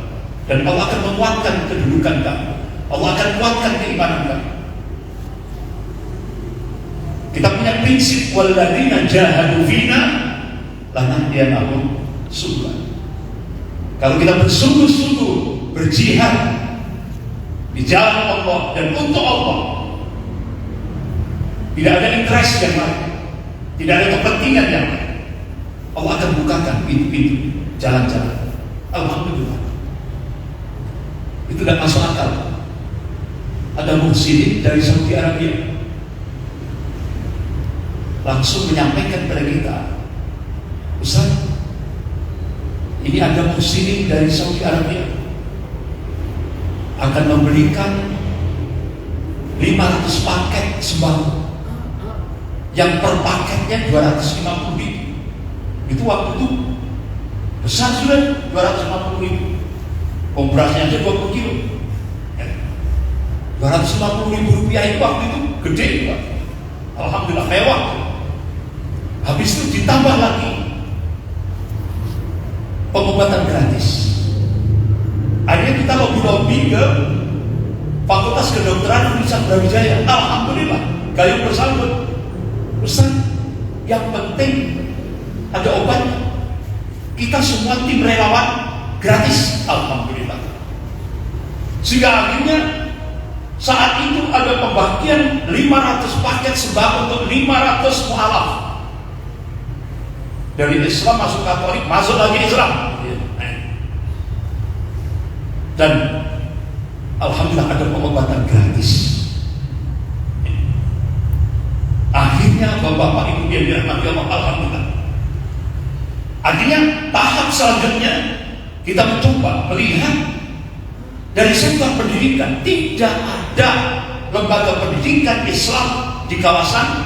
dan Allah akan menguatkan kedudukan kamu. Allah akan kuatkan keimanan kamu. Kita punya prinsip walladzina jahadu fina lanahdiyanahum subulana. Kalau kita bersungguh-sungguh berjihad di jalan Allah dan untuk Allah, tidak ada interest yang lain, tidak ada kepentingan yang lain, Allah akan bukakan pintu-pintu jalan-jalan. Alhamdulillah. Itu tidak masuk akal. Ada muhsinin dari Saudi Arabia langsung menyampaikan kepada kita, Ustaz, ini ada muhsinin dari Saudi Arabia akan memberikan 500 paket sembako yang per paketnya 250.000. Itu waktu itu besar sudah 250.000. Berasnya aja 20 kilo. 250.000 rupiah itu waktu itu gede, Pak. Alhamdulillah mewah. Habis itu ditambah lagi pengobatan gratis. Akhirnya kita lobby ke Fakultas Kedokteran Universitas Brawijaya. Alhamdulillah, gayung bersambut. Ustaz, yang penting ada obatnya. Kita semua tim relawan gratis. Alhamdulillah. Sehingga akhirnya saat itu ada pembagian 500 paket sembako untuk 500 mualaf. Dari Islam masuk Katolik, masuk lagi Islam. Dan alhamdulillah ada pengobatan gratis. Akhirnya Bapak Ibu yang dirahmati Allah, alhamdulillah. Akhirnya tahap selanjutnya kita mencoba melihat dari sektor pendidikan. Tidak ada lembaga pendidikan Islam di kawasan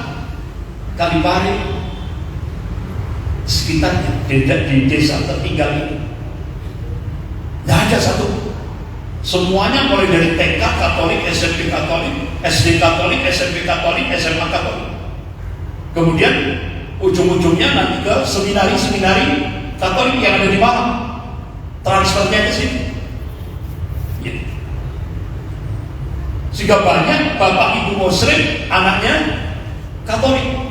Kalipare sekitarnya, di desa tertinggal itu. Tidak ada satu. Semuanya mulai dari TK Katolik, SMP Katolik, SD Katolik, SMP Katolik, SMA Katolik. Kemudian ujung-ujungnya nanti ke seminari-seminari Katolik yang ada di Malang. Transfernya ke sini. Ya. Sehingga banyak bapak ibu muslim anaknya Katolik.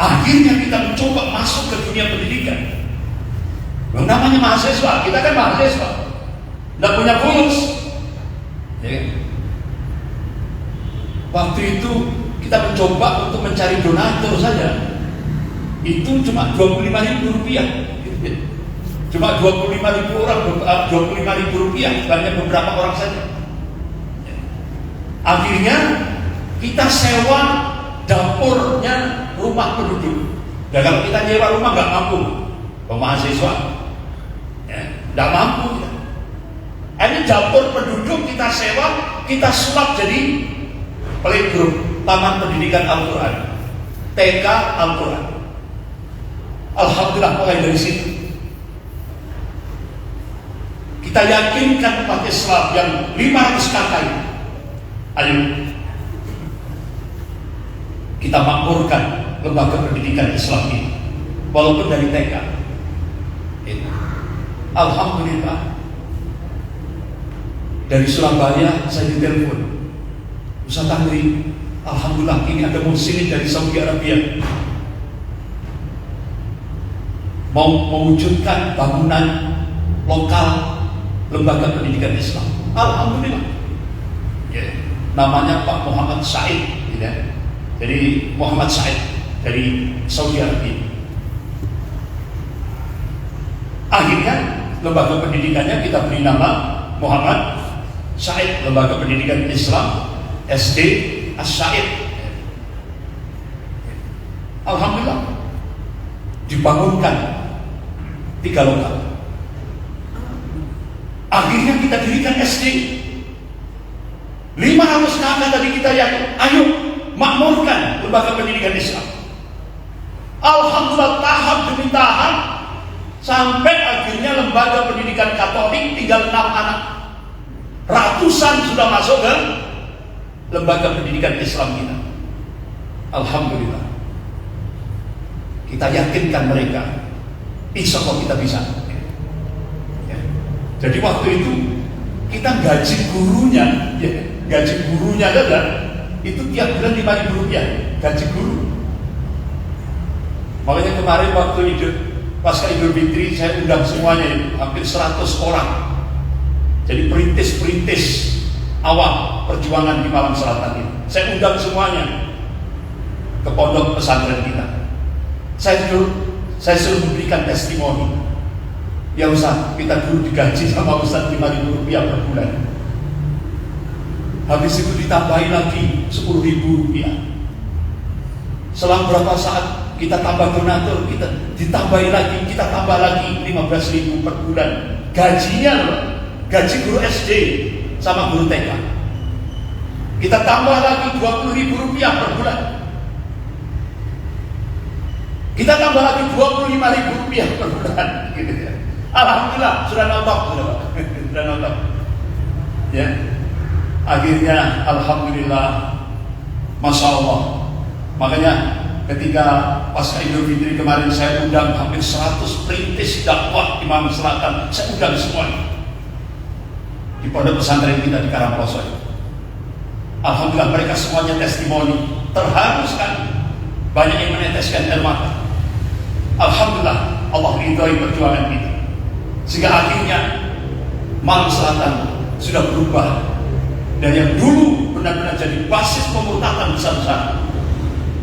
Akhirnya kita mencoba masuk ke dunia pendidikan. Namanya mahasiswa, kita kan mahasiswa, tidak punya fulus. Ya. Waktu itu kita mencoba untuk mencari donatur saja. Itu cuma Rp25.000. Cuma 25.000 orang, 25.000 rupiah, banyak beberapa orang saja. Akhirnya kita sewa dapurnya rumah penduduk. Dan kalau kita nyewa rumah nggak mampu, mahasiswa, nggak mampu. Ini dapur penduduk kita sewa, kita sulap jadi playgroup, Taman Pendidikan Al-Quran, TK Al-Quran. Alhamdulillah mulai dari situ kita yakinkan umat Islam yang 500 kakak ini, ayo kita makmurkan lembaga pendidikan Islam ini, walaupun dari TK. Alhamdulillah, dari Surabaya saya ditelepon, Ustaz Tangri, alhamdulillah ini ada muslimin dari Saudi Arabia mau mewujudkan bangunan lokal lembaga pendidikan Islam. Alhamdulillah. Ya, namanya Pak Muhammad Said, ya. Jadi Muhammad Said dari Saudi Arabia. Akhirnya lembaga pendidikannya kita beri nama Muhammad Said, Lembaga Pendidikan Islam SD As-Said. Alhamdulillah dibangunkan 3 lokal. Akhirnya kita dirikan SD 500 kakak tadi kita yakin, ayo makmurkan lembaga pendidikan Islam. Alhamdulillah tahap demi tahap sampai akhirnya lembaga pendidikan Katolik tinggal 6 anak. Ratusan sudah masuk ke lembaga pendidikan Islam kita. Alhamdulillah. Kita yakinkan mereka, insya Allah kita bisa. Ya. Jadi waktu itu kita gaji gurunya, ya, gaji gurunya saja itu tiap bulan Rp5.000 gaji guru. Makanya kemarin waktu pasca Idul Fitri saya undang semuanya, hampir 100 orang. Jadi perintis-perintis awal perjuangan di Malang Selatan ini, saya undang semuanya ke pondok pesantren kita. Saya suruh memberikan testimoni. Ya Ustaz, kita dulu digaji sama Ustaz Rp5.000 per bulan. Habis itu ditambahin lagi Rp10.000. Selang berapa saat kita tambah donatur, kita ditambahin lagi, kita tambah lagi 15.000 per bulan. Gajinya loh, gaji guru SD sama guru TK. Kita tambah lagi Rp20.000 per bulan. Kita tambah lagi Rp25.000 per bulan. Gitu ya. Alhamdulillah sudah nonton, sudah nonton. Ya, akhirnya alhamdulillah, masya Allah. Makanya ketika pasca Idul Fitri kemarin saya undang hampir 100 perintis dakwah di Malang Selatan, saya undang semuanya di pondok pesantren kita di Karangploso. Alhamdulillah mereka semuanya testimoni, terharu sekali, banyak yang meneteskan air mata. Alhamdulillah Allah ridhoi perjuangan kita, sehingga akhirnya Malang Selatan sudah berubah dari yang dulu benar-benar jadi basis pemurtadan besar-besar.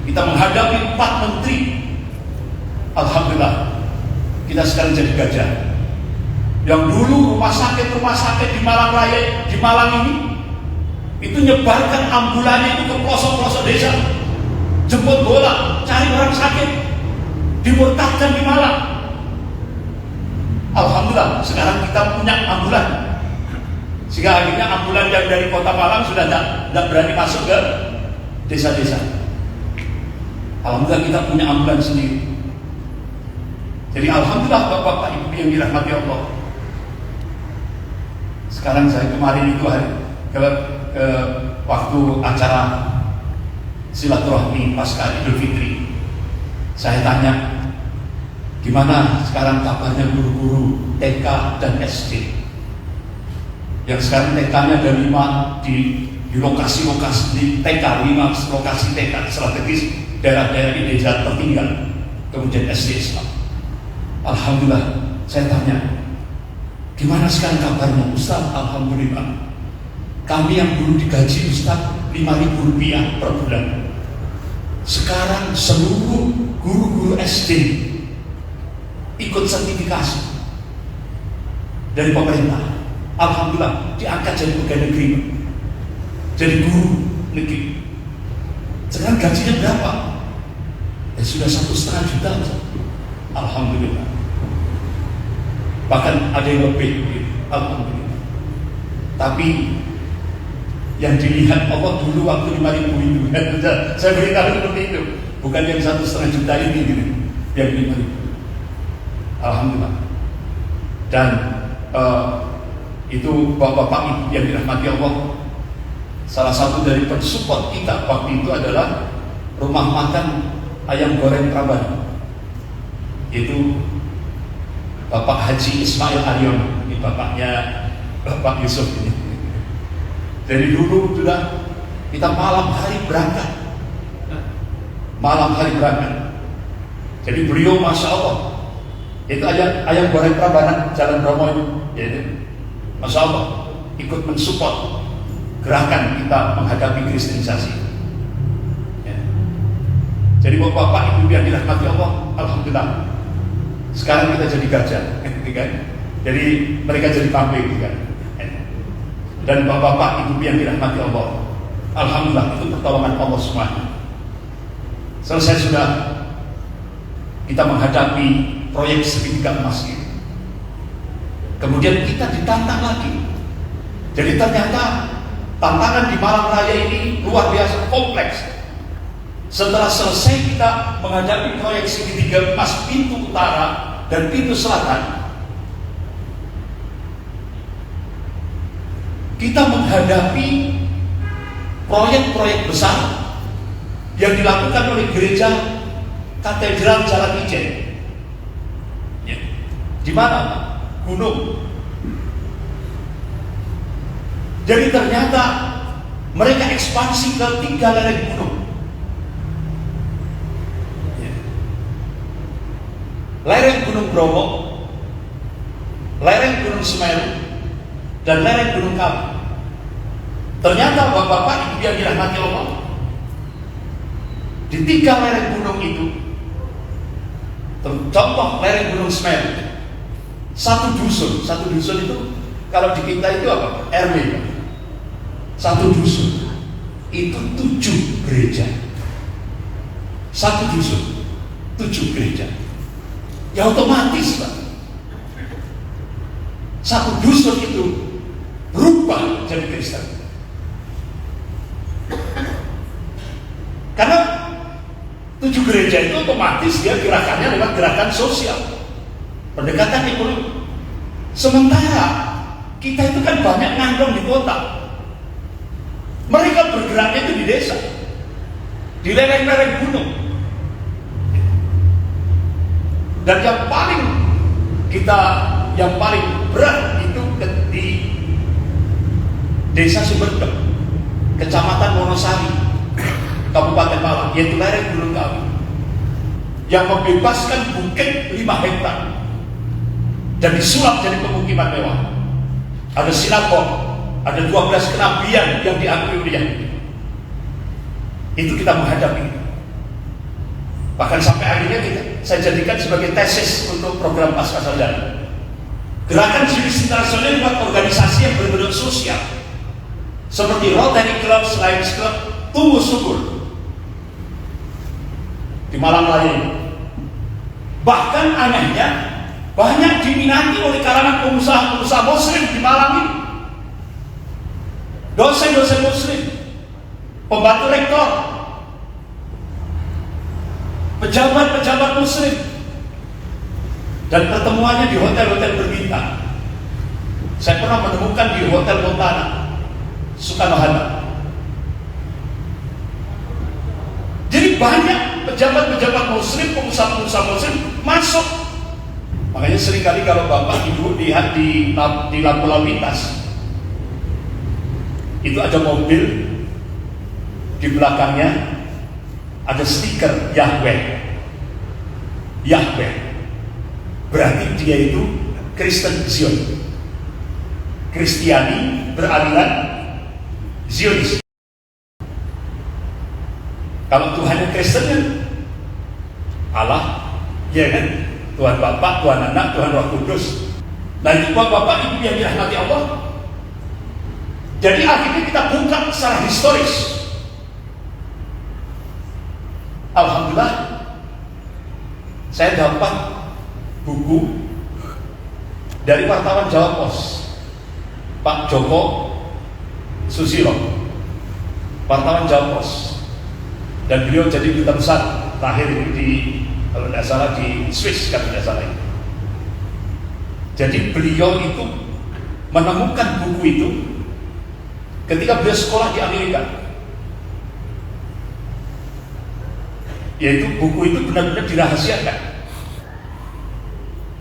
Kita menghadapi 4 menteri. Alhamdulillah kita sekarang jadi gajah. Yang dulu rumah sakit di Malang Raya, di Malang ini, itu nyebarkan ambulannya itu ke pelosok-pelosok desa, jemput bola, cari orang sakit, dimurtadkan di Malang. Alhamdulillah sekarang kita punya ambulan, sehingga akhirnya ambulan yang dari kota Malang sudah tidak berani masuk ke desa-desa. Alhamdulillah kita punya ambulan sendiri. Jadi alhamdulillah Bapak Ibu yang dirahmati Allah. Sekarang saya kemarin itu waktu acara silaturahmi pasca Idul Fitri, saya tanya, gimana sekarang kabarnya guru-guru TK dan SD? Yang sekarang TK-nya ada 5 di lokasi-lokasi di TK, 5 lokasi TK strategis daerah-daerah di desa tertinggal, kemudian SD Islam. Alhamdulillah, saya tanya, gimana sekarang kabarnya Ustaz? Alhamdulillah, kami yang dulu digaji Ustaz 5.000 rupiah per bulan, sekarang seluruh guru-guru SD ikut sertifikasi dari pemerintah. Alhamdulillah diangkat jadi pegawai negeri, jadi guru negeri. Sekarang gajinya berapa? Ya sudah 1,5 juta. Alhamdulillah. Bahkan ada yang lebih. Alhamdulillah. Tapi yang dilihat Allah dulu waktu 5.000 itu, saya beritahu seperti itu, bukan yang 1,5 juta ini gitu, yang 5.000. Alhamdulillah. Dan itu Bapak-bapak Ibu yang dirahmati Allah, salah satu dari pensupport kita waktu itu adalah rumah makan ayam goreng Praban, itu Bapak Haji Ismail Aryon, ini bapaknya Bapak Yusuf ini. Jadi dulu sudah kita malam hari berangkat. Jadi beliau Masya Allah, itu ayam goreng Prabanan Jalan Bromo itu, yaitu Masya Allah ikut mensupport gerakan kita menghadapi kristenisasi. Ya. Jadi bapak-bapak ibu yang dirahmati Allah, alhamdulillah sekarang kita jadi gajah, kan? Jadi mereka jadi kambing, kan? Dan bapak-bapak ibu yang dirahmati Allah, alhamdulillah itu pertolongan Allah semuanya. Selesai sudah kita menghadapi proyek segitiga emas ini. Kemudian kita ditantang lagi. Jadi ternyata tantangan di Malang Raya ini luar biasa kompleks. Setelah selesai kita menghadapi proyek segitiga emas pintu utara dan pintu selatan, kita menghadapi proyek-proyek besar yang dilakukan oleh gereja Katedral Jalan Ijen. Ya. Di mana? Gunung. Jadi ternyata mereka ekspansi ke 3 lereng gunung. Ya. Lereng Gunung Bromo, lereng Gunung Semeru, dan lereng Gunung Kawi. Ternyata bapak-bapak ibu yang dirahmati Allah, di 3 lereng gunung itu, contoh lereng Gunung Semeru, satu dusun itu kalau di kita itu apa? RW. Satu dusun itu 7 gereja. Satu dusun 7 gereja. Ya otomatis Pak, satu dusun itu berubah jadi Kristen. Karena 7 gereja itu otomatis dia gerakannya lewat gerakan sosial, pendekatan ekonomi. Sementara kita itu kan banyak ngandong di kota. Mereka bergeraknya itu di desa, di lereng-lereng gunung. Dan yang paling berat itu di Desa Sumberkem, Kecamatan Wonosari, Kabupaten Malang, yaitu lereng Gunung Kawi, yang membebaskan bukit 5 hektar dan disulap jadi pemukiman mewah. Ada sinagog, ada 12 kenabian yang diakui oleh Yahudi. Itu kita menghadapi. Bahkan sampai akhirnya saya jadikan sebagai tesis untuk program Pasca Sarjana. Gerakan Zionis Internasional buat organisasi yang berbentuk sosial, seperti Rotary Club, Lions Club, tumbuh subur di Malang Raya ini. Bahkan anehnya banyak diminati oleh kalangan pengusaha-pengusaha Muslim di Malang ini, dosen-dosen Muslim, pembantu rektor, pejabat-pejabat Muslim, dan pertemuannya di hotel-hotel berbintang. Saya pernah menemukan di Hotel Montana, Soekarno-Hatta. Jadi banyak pejabat-pejabat Muslim, pengusaha-pengusaha Muslim masuk. Makanya seringkali kalau Bapak Ibu lihat di lampu lalu lintas, itu ada mobil, di belakangnya ada stiker Yahweh. Yahweh berarti dia itu Kristen Zion, Kristiani beraliran Zionis. Kalau Tuhannya Kristen kan Allah, ya kan? Tuhan Bapa, Tuhan Anak, Tuhan Roh Kudus. Nah itu Bapak Ibu yang dirahmati Allah. Jadi akhirnya kita buka secara historis. Alhamdulillah, saya dapat buku dari wartawan Jawa Pos, Pak Joko Susilo, wartawan Jawa Pos, dan beliau jadi duta besar terakhir di, kalau tidak salah, di Swiss, kalau tidak salah. Jadi beliau itu menemukan buku itu ketika beliau sekolah di Amerika. Yaitu buku itu benar-benar dirahasiakan.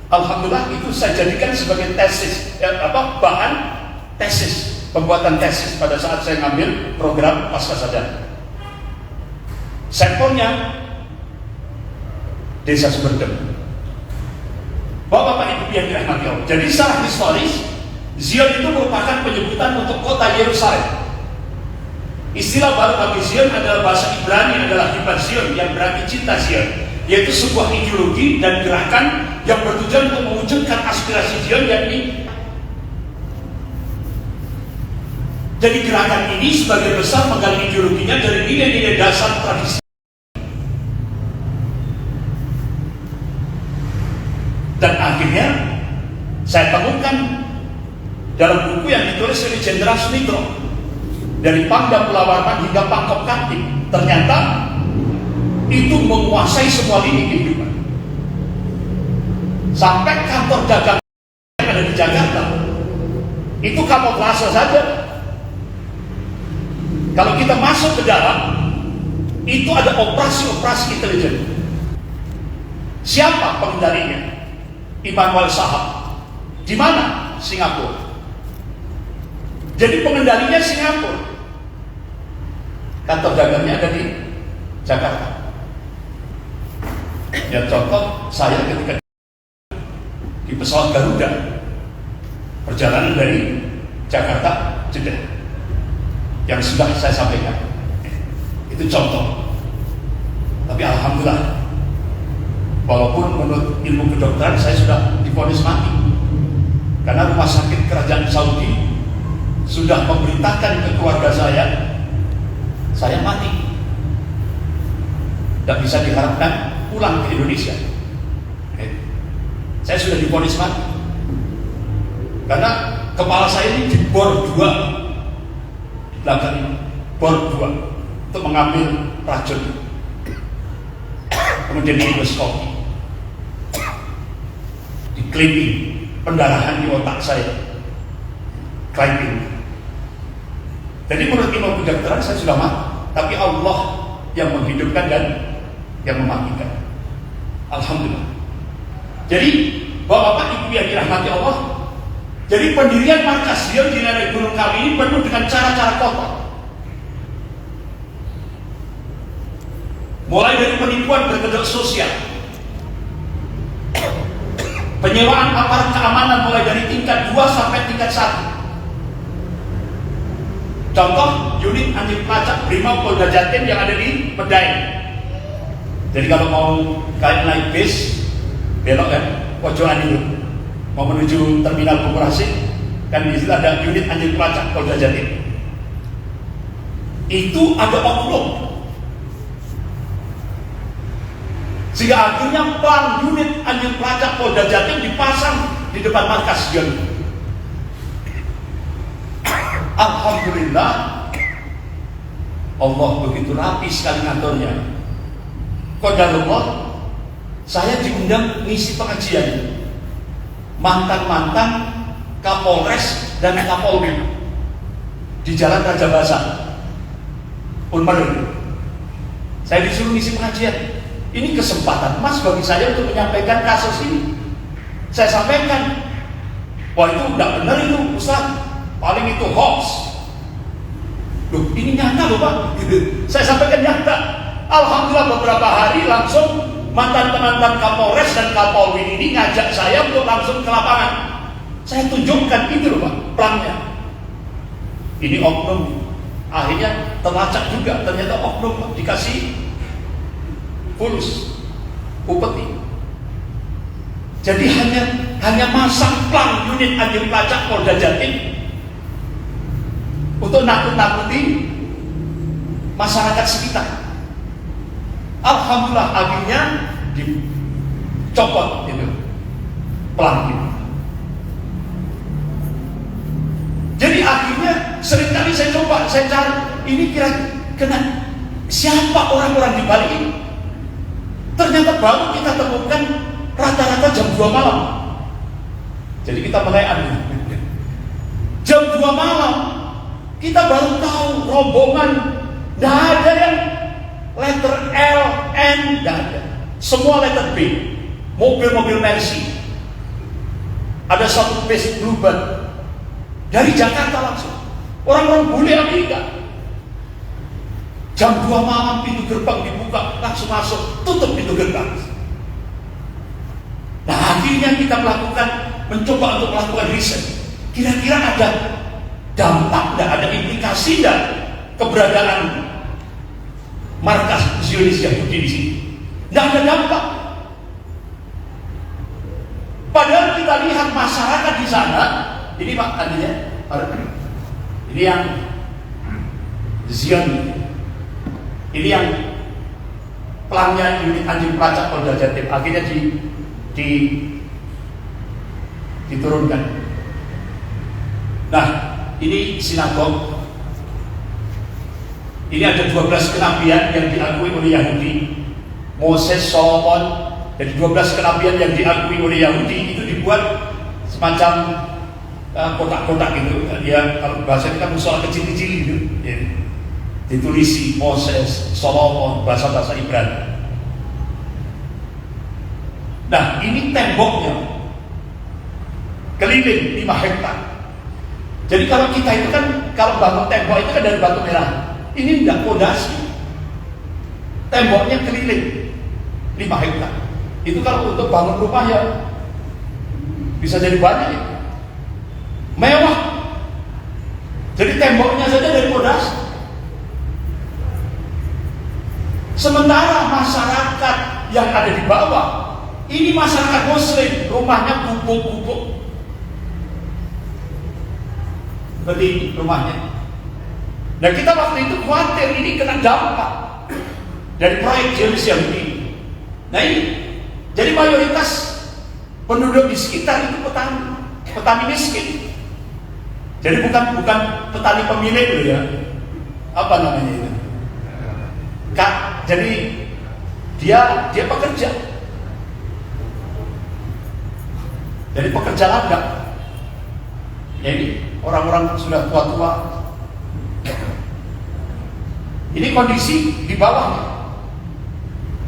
Alhamdulillah itu saya jadikan sebagai tesis, bahan tesis, pembuatan tesis pada saat saya ngambil program Pasca Sarjana. Sampelnya Desa Sumberkem. Bapak Ibu yang dirahmati Allah. Jadi secara historis, Zion itu merupakan penyebutan untuk kota Yerusalem. Istilah baru bagi Zion adalah bahasa Ibrani, adalah Hibat Zion, yang berarti cinta Zion, yaitu sebuah ideologi dan gerakan yang bertujuan untuk mewujudkan aspirasi Zion, yakni. Jadi gerakan ini sebagai besar menggali ideologinya dari nilai-nilai dasar tradisi. Dan akhirnya saya temukan dalam buku yang ditulis oleh Jenderal Sumitra, dari Pangdam Pelawarman hingga Pangkop Kamtip, ternyata itu menguasai semua lini kehidupan. Sampai kantor dagang yang ada di Jakarta itu kamuflase saja. Kalau kita masuk ke dalam, itu ada operasi-operasi intelijen. Siapa pengendalinya? Immanuel Sahab. Di mana? Singapura. Jadi pengendalinya Singapura. Kantor dagangnya ada di Jakarta. Ya contoh, saya ketika di pesawat Garuda perjalanan dari Jakarta Jeddah yang sudah saya sampaikan, itu contoh. Tapi alhamdulillah, walaupun menurut ilmu kedokteran saya sudah divonis mati, karena rumah sakit kerajaan Saudi sudah memberitakan ke keluarga saya mati, tidak bisa diharapkan pulang ke Indonesia. Saya sudah divonis mati karena kepala saya ini dibor 2 di belakang ini, bor 2 untuk mengambil racun, kemudian endoskopi, di clipping, pendarahan di otak saya, clipping. Jadi menurut ilmu kedokteran saya sudah mati, tapi Allah yang menghidupkan dan yang mematikan. Alhamdulillah. Jadi Bapak-bapak, Ibu yang dirahmati Allah, jadi pendirian markas Zion di lereng Gunung Kawi ini penuh dengan cara-cara kotor. Mulai dari penipuan berkedok sosial, penyewaan aparat keamanan mulai dari tingkat 2 sampai tingkat 1. Contoh, unit anti pelacak Brimob Polda Jatim yang ada di Medaeng. Jadi kalau mau kalian naik bis, belok kan, pojokan itu, mau menuju terminal koperasi, kan di situ ada unit anti pelacak Polda Jatim. Itu ada oknum, sehingga akhirnya plang unit anti pelacak Polda Jatim dipasang di depan markas Zion. Alhamdulillah, Allah begitu rapi sekali kantornya. Qadarullah, saya diundang ngisi pengajian mantan-mantan Kapolres dan Kapolri di Jalan Raja Basa, Unmar. Saya disuruh ngisi pengajian. Ini kesempatan emas bagi saya untuk menyampaikan kasus ini. Saya sampaikan, wah itu tidak benar itu Ustaz, paling itu hoax. Loh, ini nyata loh Pak. Saya sampaikan nyata. Alhamdulillah beberapa hari langsung mantan-mantan Kapolres dan Kapolri ini ngajak saya untuk langsung ke lapangan. Saya tunjukkan itu loh Pak, plangnya. Ini oknum. Akhirnya terlacak juga, ternyata oknum Pak, dikasih fulus, upeti. Jadi hanya masang plang unit anti pelacak Polda Jatim untuk nakut-nakuti masyarakat sekitar. Alhamdulillah akhirnya dicopot itu plang itu. Jadi akhirnya seringkali saya coba, saya cari ini kira-kira siapa orang-orang di balik ini. Ternyata baru kita temukan rata-rata jam 2 malam. Jadi kita mulai jam 2 malam kita baru tahu rombongan, tidak ada yang letter L, N, tidak ada. Semua letter B. Mobil-mobil Mercy. Ada satu bus Bluebird dari Jakarta langsung. Orang-orang bule Amerika. Jam 2 malam pintu gerbang dibuka, langsung masuk, tutup pintu gerbang. Nah akhirnya kita mencoba untuk melakukan riset. Kira-kira ada dampak, tidak ada implikasi dan keberadaan markas Zionis Yahudi di sini. Tidak ada dampak. Padahal kita lihat masyarakat di sana, ini Pak tadinya, ini yang Zion, ini yang pelangnya unit anti pelacak Polda Jatim, akhirnya diturunkan. Nah, ini sinagog. Ini ada 12 kenabian yang diakui oleh Yahudi. Moses, Solomon, dari 12 kenabian yang diakui oleh Yahudi itu dibuat semacam kotak-kotak gitu. Ya, kalau bahasa kita musola kecil-kecil gitu. Ya. Ditulisi Moses, Solomon, bahasa-bahasa Ibrani. Nah, ini temboknya keliling 5 hektar. Jadi kalau kita itu kan, kalau bangun tembok itu kan dari batu merah. Ini tidak fondasi. Temboknya keliling 5 hektar. Itu kalau untuk bangun rumah ya bisa jadi banyak ya. Mewah. Jadi temboknya saja dari fondasi. Sementara masyarakat yang ada di bawah, ini masyarakat Muslim, rumahnya gubuk-gubuk. Seperti ini rumahnya. Nah kita waktu itu khawatir ini kena dampak dari proyek Zionis Yahudi. Nah ini, jadi mayoritas penduduk di sekitar itu petani miskin. Jadi bukan petani pemilik loh ya. Apa namanya itu? Jadi dia pekerja. Jadi pekerja ladang. Ya ini orang-orang sudah tua-tua. Ini kondisi di bawahnya.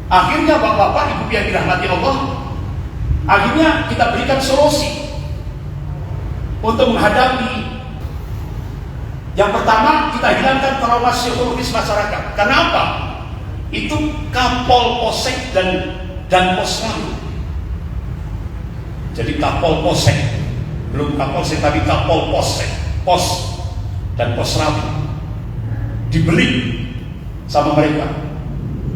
Akhirnya bapak-bapak, ibu yang dirahmati Allah, Akhirnya kita berikan solusi untuk menghadapi. Yang pertama, kita hilangkan trauma psikologis masyarakat. Kenapa? Itu Kapol Polsek dan Posram. Jadi Kapol Polsek, belum Kapolsek tapi Kapol Polsek, Pos dan Posram dibeli sama mereka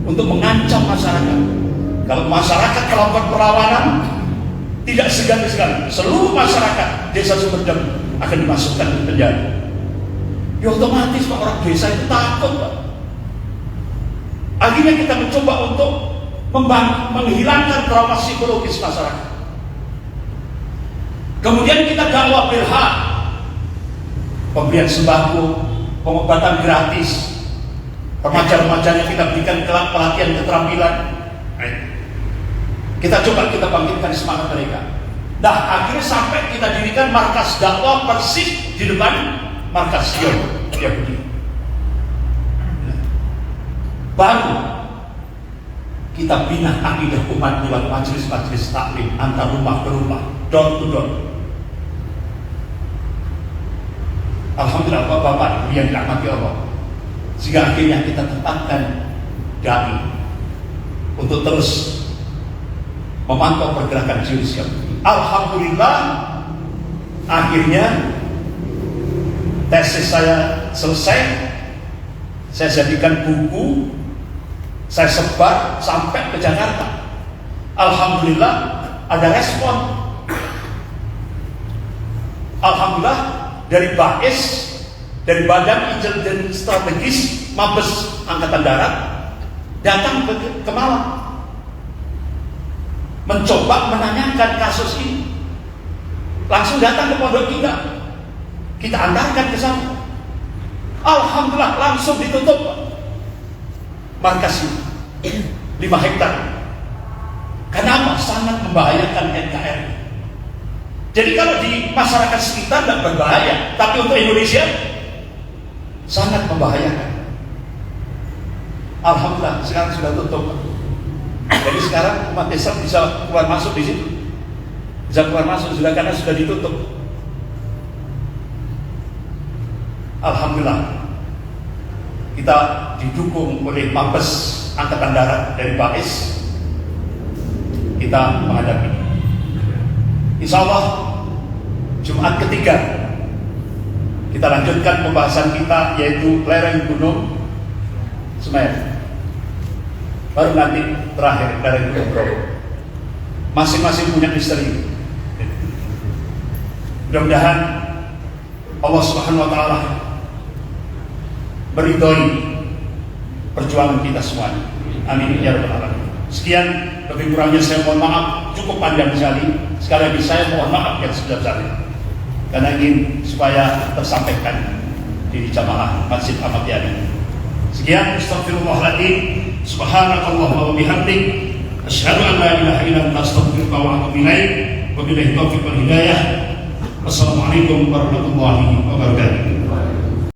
untuk mengancam masyarakat. Kalau masyarakat melakukan perlawanan, tidak segan-segan seluruh masyarakat desa Sumberjam akan dimasukkan ke penjara. Ya otomatis Pak, orang desa itu takut Pak. Akhirnya kita mencoba untuk menghilangkan trauma psikologis masyarakat. Kemudian kita dakwah bil haq, pemberian sembako, pengobatan gratis, remaja-remajanya kita berikan pelatihan keterampilan. Kita bangkitkan semangat mereka. Nah, akhirnya sampai kita dirikan markas dakwah persis di depan markas Yahudi. Baru kita bina akidah umat lewat majelis-majelis taklim antar rumah ke rumah, door to door. Alhamdulillah Bapak yang dirahmati Allah, sehingga akhirnya kita tetapkan dai untuk terus memantau pergerakan jurus Yahudi. Alhamdulillah akhirnya tesis saya selesai, saya jadikan buku, saya sebar sampai ke Jakarta. Alhamdulillah ada respon. Alhamdulillah dari BAIS, dari Badan Intelijen Strategis Mabes Angkatan Darat datang ke Malang, mencoba menanyakan kasus ini. Langsung datang ke Pondok Indah, kita antarkan ke sana. Alhamdulillah langsung ditutup markas ini 5 hektar. Kenapa? Sangat membahayakan NKRI. Jadi kalau di masyarakat sekitar tidak berbahaya, tapi untuk Indonesia sangat membahayakan. Alhamdulillah sekarang sudah tutup. Jadi sekarang umat Islam bisa keluar masuk di situ, bisa keluar masuk sudah karena sudah ditutup. Alhamdulillah kita didukung oleh Mabes Angkatan Darat dari BAIS, kita menghadapi. Insya Allah Jumat ketiga kita lanjutkan pembahasan kita, yaitu lereng Gunung Semeru. Baru nanti terakhir lereng Gunung Bromo. Masing-masing punya misteri. Mudah-mudahan Allah Subhanahu wa Ta'ala meridhoi perjuangan kita semuanya. Amin ya rabbal alamin. Sekian, lebih kurangnya saya mohon maaf, cukup panjang sekali. Sekali lagi saya mohon maaf yang sebesar-besarnya, karena ingin supaya tersampaikan di jamaah Masjid Ahmad Yani. Sekian, astagfirullahaladzim, subhanakallahumma wa bihamdik, asyhadu an la ilaha illa anta astaghfiruka wa atubu ilaik. Wabillahi taufiq wal hidayah. Wassalamualaikum warahmatullahi wabarakatuh.